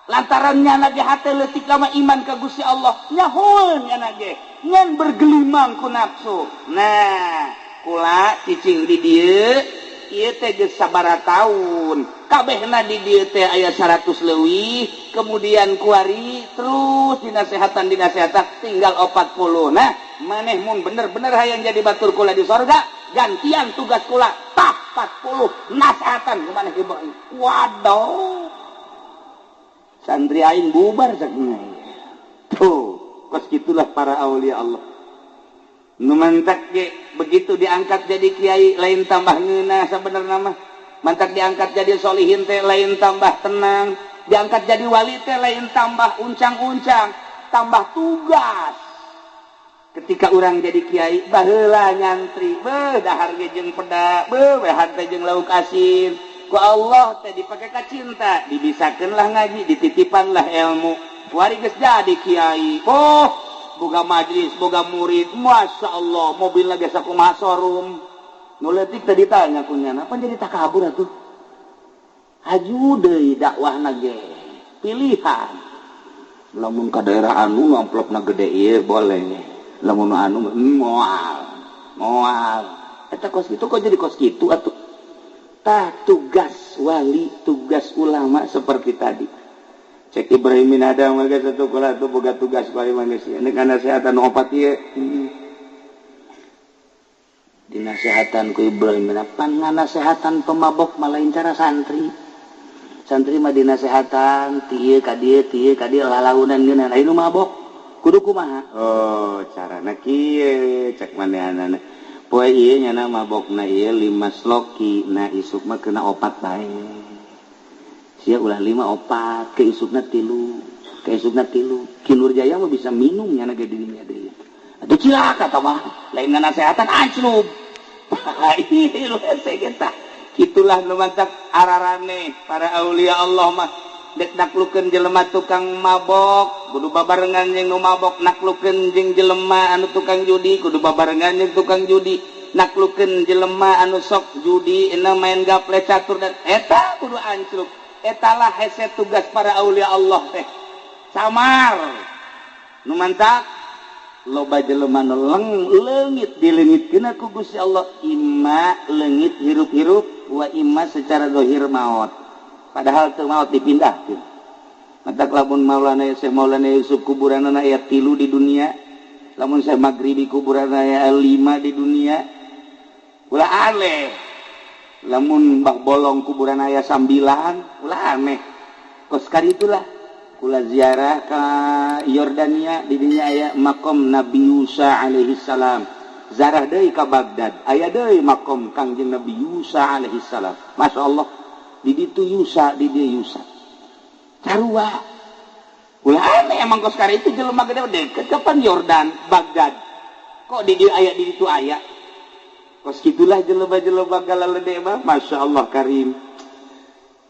lantaran nyana ge hate leutik lama iman ka Gusti Allah nyahoeun nyana ge ngan bergelimang ku nafsu. Nah kula cicing di dieu ieu teh geus sabaraha taun kabehna di dieu teh aya 100 leuwih kemudian kuari terus dinasehatan tinggal 40. Nah maneh mun bener-bener hayang jadi batur kula di sorga gantian tugas kula tah 40 nasehatan kumaneh ge waduh santri aing bubar sakna. Tuh, kos gitulah para aulia Allah. Nu mantak ge begitu diangkat jadi kiai lain tambah ngeunah sabenerna mah. Mantak diangkat jadi solihin teh lain tambah tenang, diangkat jadi wali teh lain tambah uncang-uncang, tambah tugas. Ketika orang jadi kiai baheula nyantri, dahar ge jeung peda, wehan teh jeung lauk asin. Ku Allah teh dipake ka cinta dibisakeunlah ngaji dititipanlah ilmu wari geus jadi kiai boga majlis boga murid masya Allah mobil lagi sakumaha showroom nu leutik teh ditanya kunyana apa jadi takabur atuh haju deui dakwahna ge pilihan lamun ka daerah anu amplopna gede ieu boleh lamun anu moal eta kos kitu kok jadi kos kitu atuh. Tugas wali, tugas ulama seperti tadi. Cek Ibrahim bin Adham mah satu kula tuh boga tugas wali manusia. Nek nasehatan opat ieu. Dinasehatan ku Ibrahim bin Adham nganasehatan pemabok malain cara santri. Santri mah dinasehatan tieu ka dieu lalaunan geuna anu mabok. Kudu kumaha? Oh, carana kieu cek manehanana. Poe ieu nyana mabokna ieu 5 sloki na isuk mah kena 4 bae. Sia ulah 5 4 ke isukna 3. Ki Nurjaya mah bisa minum nyana ge di dinya deui. Atuh cilaka tah mah lain ngasehatan anjlug. Ieu hese eta. Kitulah nu mantak ararane para aulia Allah mah dek naklukeun jelema tukang mabok kudu babarengan jeung nu mabok naklukeun jeung jelema anu tukang judi kudu babarengan jeung tukang judi naklukeun jelema anu sok judi ina main gaple catur dan eta kudu ancluk etalah hese tugas para aulia Allah teh samar nu mantak loba jelema nu leungit dileungitkeun ku Gusti Allah imma leungit hirup-hirup wa imma secara zahir maot. Padahal teu maot dipindahkeun. Matak lamun Maulana Syekh Maulana Yusuf kuburanna aya 3 di dunia, lamun Syekh Maghribi kuburanna aya 5 di dunia. Ulah aneh. Lamun Mbah Bolong kuburanna aya 9, ulah aneh. Kos karitulah kula ziarah ka Yordania di dinya aya makom Nabi Musa alaihi salam. Zarah deui ka Baghdad, aya deui makom Kangjeng Nabi Musa alaihi salam. Masyaallah. Di ditu Yusa, di dia Yusa. Carua. Ulah aneh emang kos kare itu jelema gede deket kapan Yordan, Baghdad. Kok di dia aya di ditu aya? Kos kitulah jelema-jelema galalede mah, masyaallah karim.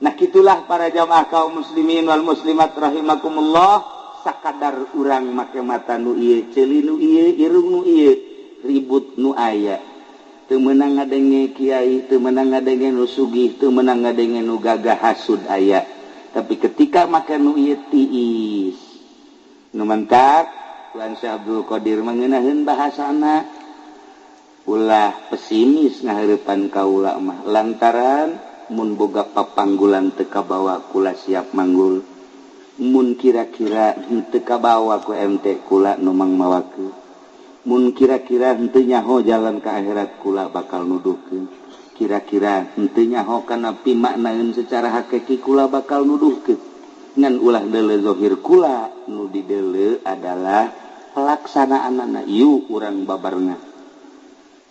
Nah kitulah para jamaah kaum muslimin wal muslimat rahimakumullah, sakadar urang make mata nu ieu, ceuli nu ieu, irung nu ieu. ribut nu aya teu meunang ngadenge kiai teu meunang ngadenge nu sugih teu meunang ngadenge nu gagah hasud aya tapi ketika make nu ieu tiis nu mentak Tuan Syekh Abdul Qadir mengenaheun bahasana ulah pesimis ngaheurepan kaula mah lantaran mun boga papanggulan teu kabawa kula siap manggul mun kira-kira henteu kabawa ku MT kula nu mangmawakeun mun kira-kira henteu nyaho jalan ka akhirat kula bakal nuduhkeun kira-kira henteu nyaho kana pimaknaeun secara hakiki kula bakal nuduhkeun ngan ulah deuleu zahir kula nu dideuleu adalah pelaksanaanna yu urang babarengan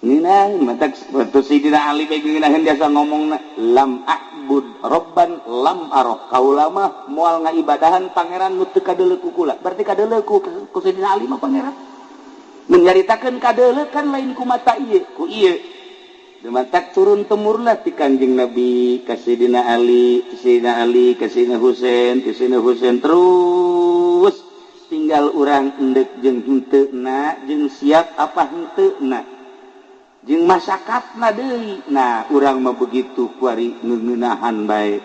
nina matak waktu Sidina Ali begeunaheun biasa ngomongna lam a'bud robban lam aroh kaula mah moal ngaibadahan pangeran nu teu kadeuleu ku kula berarti kadeuleu ku Sidina Ali mah pangeran mun nyaritakeun kadeuleu kan lain ku mata ieu ku ieu matak turun temurna ti Kanjeng Nabi ka Sidina Ali ka Sidina Husain terus tinggal urang endek jeung henteuna jeung siap apa henteuna jeung masakatna deui nah urang mah begitu kuari ngeuneunahan bae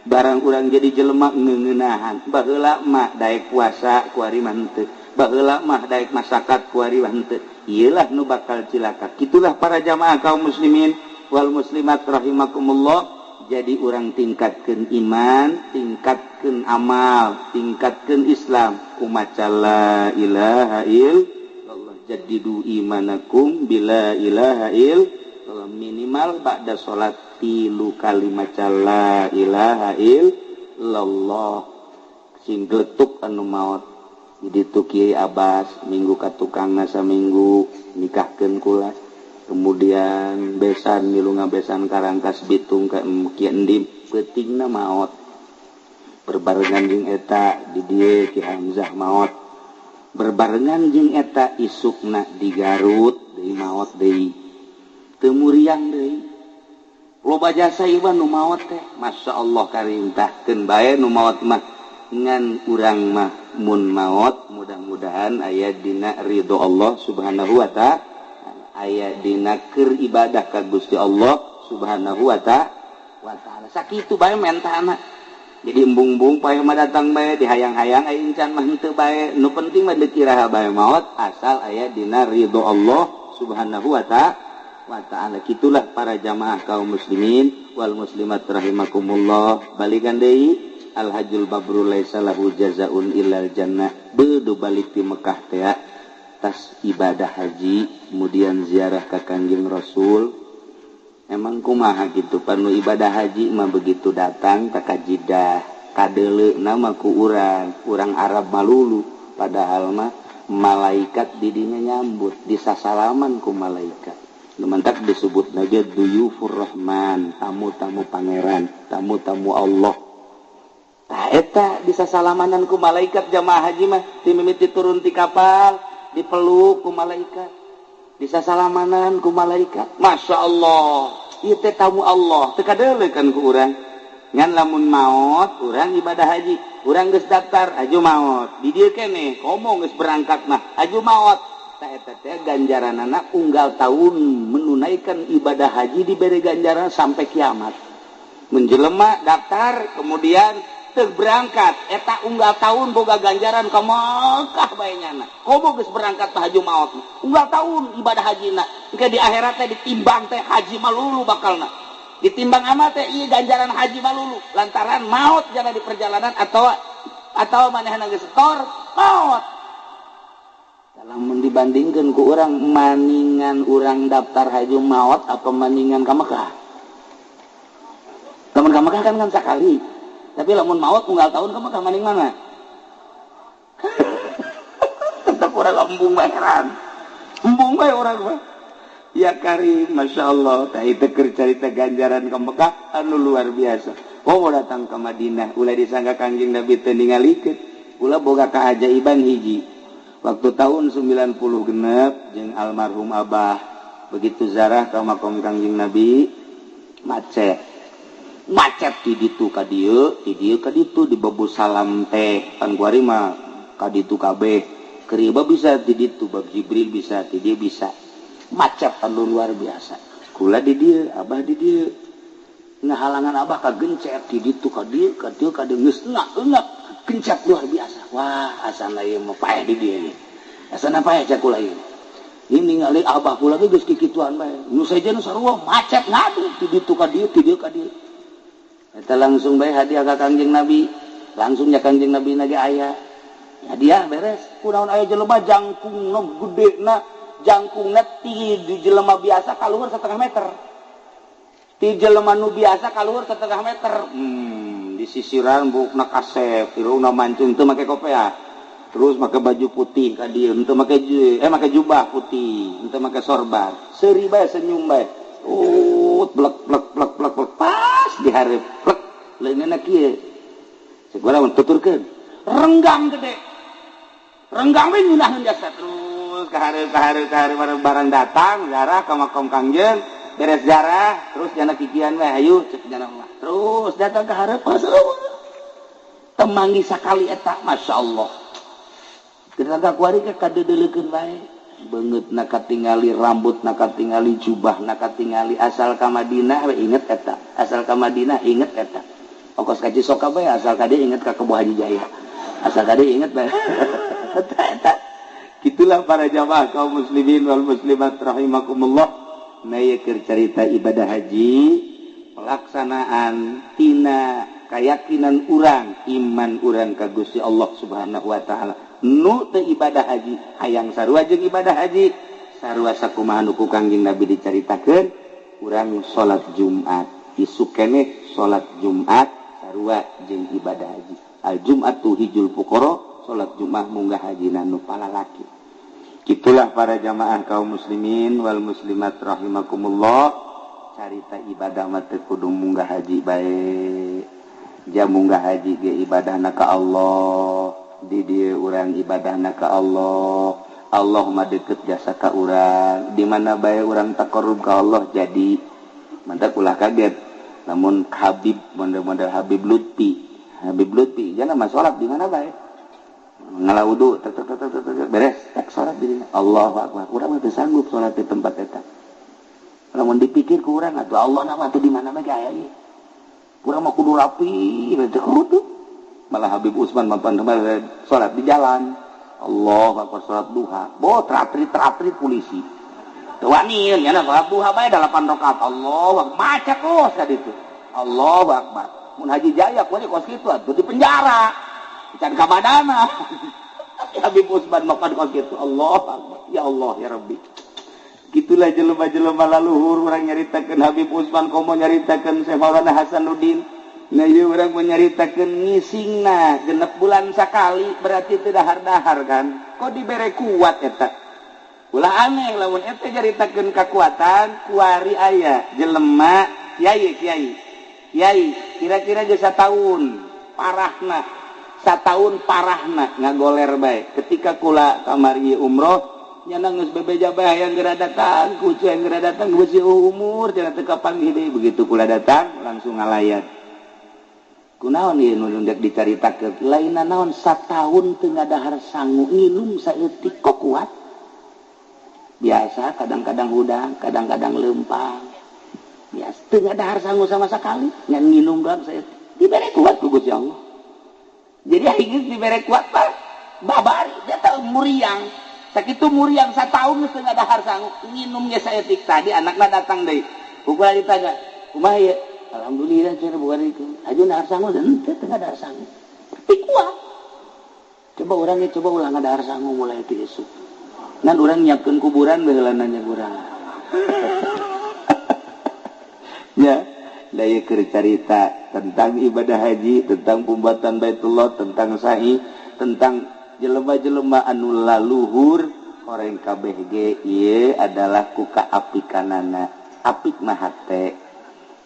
barang urang jadi jelema ngeuneunahan baheula mah daek puasa kuari mah henteu baheula mah daek masakat kuari mah henteu ieulah nu bakal cilaka kitulah para jamaah kaum muslimin wal muslimat rahimakumullah jadi urang tingkatkeun iman tingkatkeun amal tingkatkeun Islam umaca la ilaha illallah jadidu imanakum bila ilaha illallah minimal ba'da salat 3 kali maca la ilaha illallah sing gletuk anu maot jadi tu Kiai Abbas minggu ka tukangna saminggu nikahkeun kula kemudian besan milu ngabesan Karangkas Bitung ka Kiai Endim peutingna maot berbarengan jeung eta di dieu Ki Hamzah maot berbarengan jeung eta isukna di Garut deui maot deui teu muriang deui loba jasa ieu nu maot teh masyaallah karintahkeun bae nu maot mah ngan urang mah mun maot mudah-mudahan aya dina ridho Allah Subhanahu wa taala aya dina keur ibadah ka Gusti Allah Subhanahu wa taala sakitu bae mentana jadi embung-embung paeh mah datang bae dihayang-hayang aya encan mah henteu bae nu penting mah dikiraha bae maot asal aya dina ridho Allah Subhanahu wa taala kitulah para jamaah kaum muslimin wal muslimat rahimakumullah balikan deui al hajjul mabrur laisa lahu jazaun illal jannah beudu balik di Mekah teh tas ibadah haji kemudian ziarah ka Kangjeng Rasul emang kumaha gitu panu ibadah haji mah begitu datang tak kajidah kadeuleu nama ku urang Arab malulu padahal mah malaikat di dinya nyambut disasalaman ku malaikat lumantak disebut naja duyufur rahman tamu-tamu pangeran tamu-tamu Allah tah eta disasalaman ku malaikat jamaah haji mah timimiti turun ti kapal dipeluk ku malaikat disasalaman ku malaikat masya Allah ieu teh tamu Allah teu kadeuleu kan ku urang ngan lamun maot urang ibadah haji urang geus daftar aju maot di dieu keneh komo geus berangkat mah aju maot tah eta teh ganjaranana unggal tahun menunaikan ibadah haji diberi ganjaran sampai kiamat menjelema daftar kemudian teu berangkat eta unggal tahun boga ganjaran ka Mekah bae nyana komo geus berangkat teh haji maot unggal tahun ibadah hajina engke di akhirat teh ditimbang teh haji malulu bakalna ditimbang amal teh ieu ganjaran haji malulu lantaran maot jana di perjalanan atau manehna geus setor maot lamun dibandingkeun ku urang maningan urang daftar haji maot apa maningan ka Mekah lamun ka Mekah kan sakali tapi lamun maut unggal tahun kamu ke maning mana? Tetap orang embung heran. Embung bae orang mah. Ya karim, masya Allah. Tah itu cerita ganjaran ke Mekah anu luar biasa. Oh mau datang ke Madinah, ulah disangka Kangjeng Nabi teu ningalikeun. Ulah boga keajaiban hiji. Waktu tahun 90 genep jeung almarhum Abah begitu zarah ka makom Kangjeng Nabi macet di ditu ka dieu ka ditu di bebu salam teh pan kuari mah ka ditu kabeh keriba bisa di ditu bab Jibril bisa ti dieu bisa macet anu luar biasa. Kula di dieu abah di dieu ngahalangan abah kagencet di ditu ka dieu geus enak gencet luar biasa. Wah asana ieu mah paeh di dieu nih asana paeh cak kula ieu ini ningali abah kula ge geus kikituan bae nu saja nu sarua macet ngadu di ditu ka dieu eta langsung bae hadiah ka Kangjeng Nabi langsung nya Kangjeng Nabi nage aya hadiah beres kunaon aya jelema jangkungna gedena jangkungna ti di jelema biasa kaluhur 1/2 meter ti jelema nu biasa kaluhur 1/2 meter di sisiran bukna kasep irungna mancung teu make kopea terus make baju putih ka dieu teu make jubah putih teu make sorban seuri bae senyum bae blek pas di hareup plek leungeunna kieu segala tuturkeun renggang gede renggang we nyunahkeun jasa terus ka hareup barang datang zarah ka makom Kangjeng beres zarah terus jana kikian we hayu cek jana mah terus datang ka hareup temanggi sakali eta masyaallah ketika kuari ke kadedeleukeun bae beungeutna katingali rambutna katingali jubahna katingali asal ka Madinah we inget eta asal ka Madinah inget eta ongkos ka Cisoka bae asal ka dieu inget ka Kebo Haji Jaya asal ka dieu inget bae eta gitulah para jamaah kaum muslimin wal muslimat rahimakumullah na ieu keur carita ibadah haji pelaksanaan tina keyakinan urang iman urang ka Gusti Allah Subhanahu wa taala nu teu ibadah haji hayang sarua jeung ibadah haji sarua sakumaha nu ku Kangjeng Nabi dicaritakeun urang salat Jumat isuk keneh salat Jumat sarua jeung ibadah haji al Jumatu hijul fuqara salat Jumat munggah hajina nu palalaki gitulah para jamaah kaum muslimin wal muslimat rahimakumullah carita ibadah mah teu kudu munggah haji bae jam munggah haji ge ibadahna ka Allah di dieu urang ibadahna ka Allah Allah mah deukeut jasa ka urang di mana bae urang taqarrub ka Allah jadi mantap ulah kaget namun Habib model Habib Lutfi jangan mah salat di mana bae ngalawudu beres tak salat di dieu Allahu akbar urang mah teu sanggup salat di tempat eta lamun dipikir ku urang atuh Allah nama teh di mana bae aya ieu urang mah kudu rapi teh kudu malah Habib Usman mapan salat di jalan Allahu akbar salat duha teratrit polisi teu wani nya salat duha bae 8 rakaat Allahu akbar macet los ka ditu Allahu akbar mun Haji Jaya kudu kos kitu atuh di penjara can ka badana Habib Usman mapan kos kitu Allahu akbar ya Allah ya Rabbi gitulah jelema-jelema laluhur urang nyaritakeun Habib Usman komo nyaritakeun Syekh Maulana Hasanuddin nah ieu urang menyaritakeun ngisingna 6 bulan sakali berarti teu dahar-dahar kan kok dibere kuat eta ulah aneh lamun eta nyaritakeun kakuatan kuari aya jelema kiai kira-kira geus sataun parahna ngagoler bae ketika kula kamari umroh nyana geus bebeja bae hayang geura datang kucu yang geura datang geus umur cenah teu kapanggih deui begitu kula datang langsung ngalayat kunaon ieu nu dek dicaritakeun lainna naon sataun teu ngadahar sangu nginum saeutik kok kuat biasa kadang-kadang hudang kadang-kadang leumpang biasa teu ngadahar sangu sama sekali ngan nginum doang saeutik dibere kuat ku Gusti Allah jadi aing dibere kuat mah babari dia teu muriang sakitu muriang sataun geus teu ngadahar sangu nginum ge saeutik tadi anakna datang deui ukula ditanya kumaha ieu alhamdulillah cenah bukan itu aju ngadahar sangu dan teu ngadahar sangu tapi kuat coba urang ulah ngadahar sangu mulai ti esuk ngan urang nyiapkeun kuburan bae heula nanya urang ya da ieu keur carita tentang ibadah haji tentang pembuatan Baitullah tentang sa'i tentang jelema-jelema anu laluhur horeng kabeh ge ieu adalah ku kaapikanana apik mah hate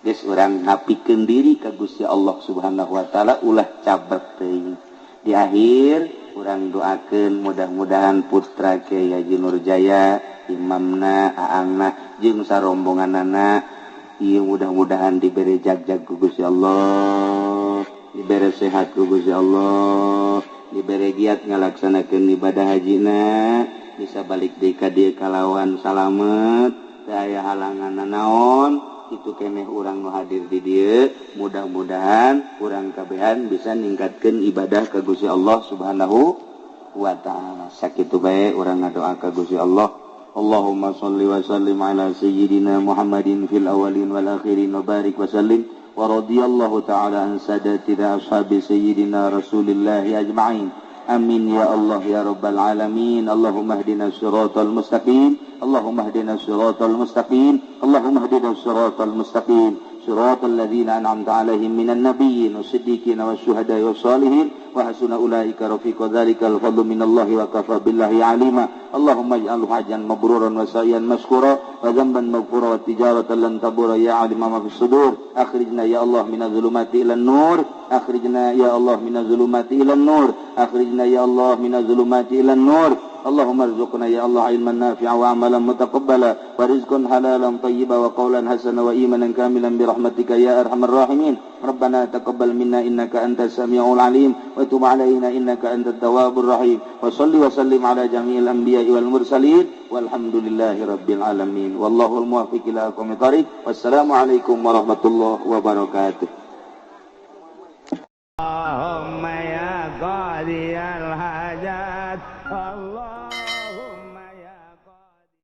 geus urang ngapikeun diri ka Gusti Allah Subhanahu wa taala ulah cabrek teuing di akhir urang doakeun mudah-mudahan putra Kiai Haji Nurjaya imamna aangna jeung sarombonganana ieu mudah-mudahan dibere jag-jag ku Gusti Allah dibere sehat ku Gusti Allah dibere giat ngalaksanakeun ibadah hajina bisa balik deui ka dieu kalawan salamet teu aya halangan naon itu keneh urang nu hadir di dieu mudah-mudahan urang kabehan bisa ningkatkeun ibadah ka Gusti Allah Subhanahu wa ta'ala. Sakitu bae urang ngadoa ka Gusti Allah. Allahumma shalli wa sallim ala sayyidina Muhammadin fil awwalin wal akhirin wa barik wa sallim wa radiyallahu ta'ala an sadatina ashabi sayyidina Rasulillah ajma'in. Amin ya Allah ya rabbal alamin. Allahumma hdina siratal mustaqim. Allahumma hdina siratal mustaqim. Allahumma hdina siratal mustaqim. Siratal ladzina an'amta 'alaihim minan nabiyyin was-siddiqin wasyuhada'i was-shalihin wa hasuna ulaika rafiqa. Dzalikal fadlu minallahi wa kafa billahi 'alima. Allahumma ij'alhu hajjan mabruran wa sa'yan mashkura wa dhanban maghfura wa tijaratan lan tabura ya 'alima ma fis sudur. Akhrijna ya Allah minadh dhulumati ilan nur. Akhrijna ya Allah minadh dhulumati ilan nur. Akhrijna ya Allah minadh dhulumati ilan nur. Allahumma arzuqna ya Allah ilman nafi'a wa amalan mutaqabbala wa rizqan halalan tayyiban wa qawlan hasana wa imanan kamilan bi rahmatika ya arhamar rahimin. Rabbana taqabbal minna innaka antas samiul alim wa tub alaina innaka antat tawwabur rahim. Wa shalli wa sallim ala jami'il anbiya'i wal mursalin walhamdulillahi rabbil alamin. Wallahul muwaffiq ila aqwamit thariq. Wassalamu alaikum warahmatullahi wabarakatuh. Allahumma ya qadiyal hajat Allah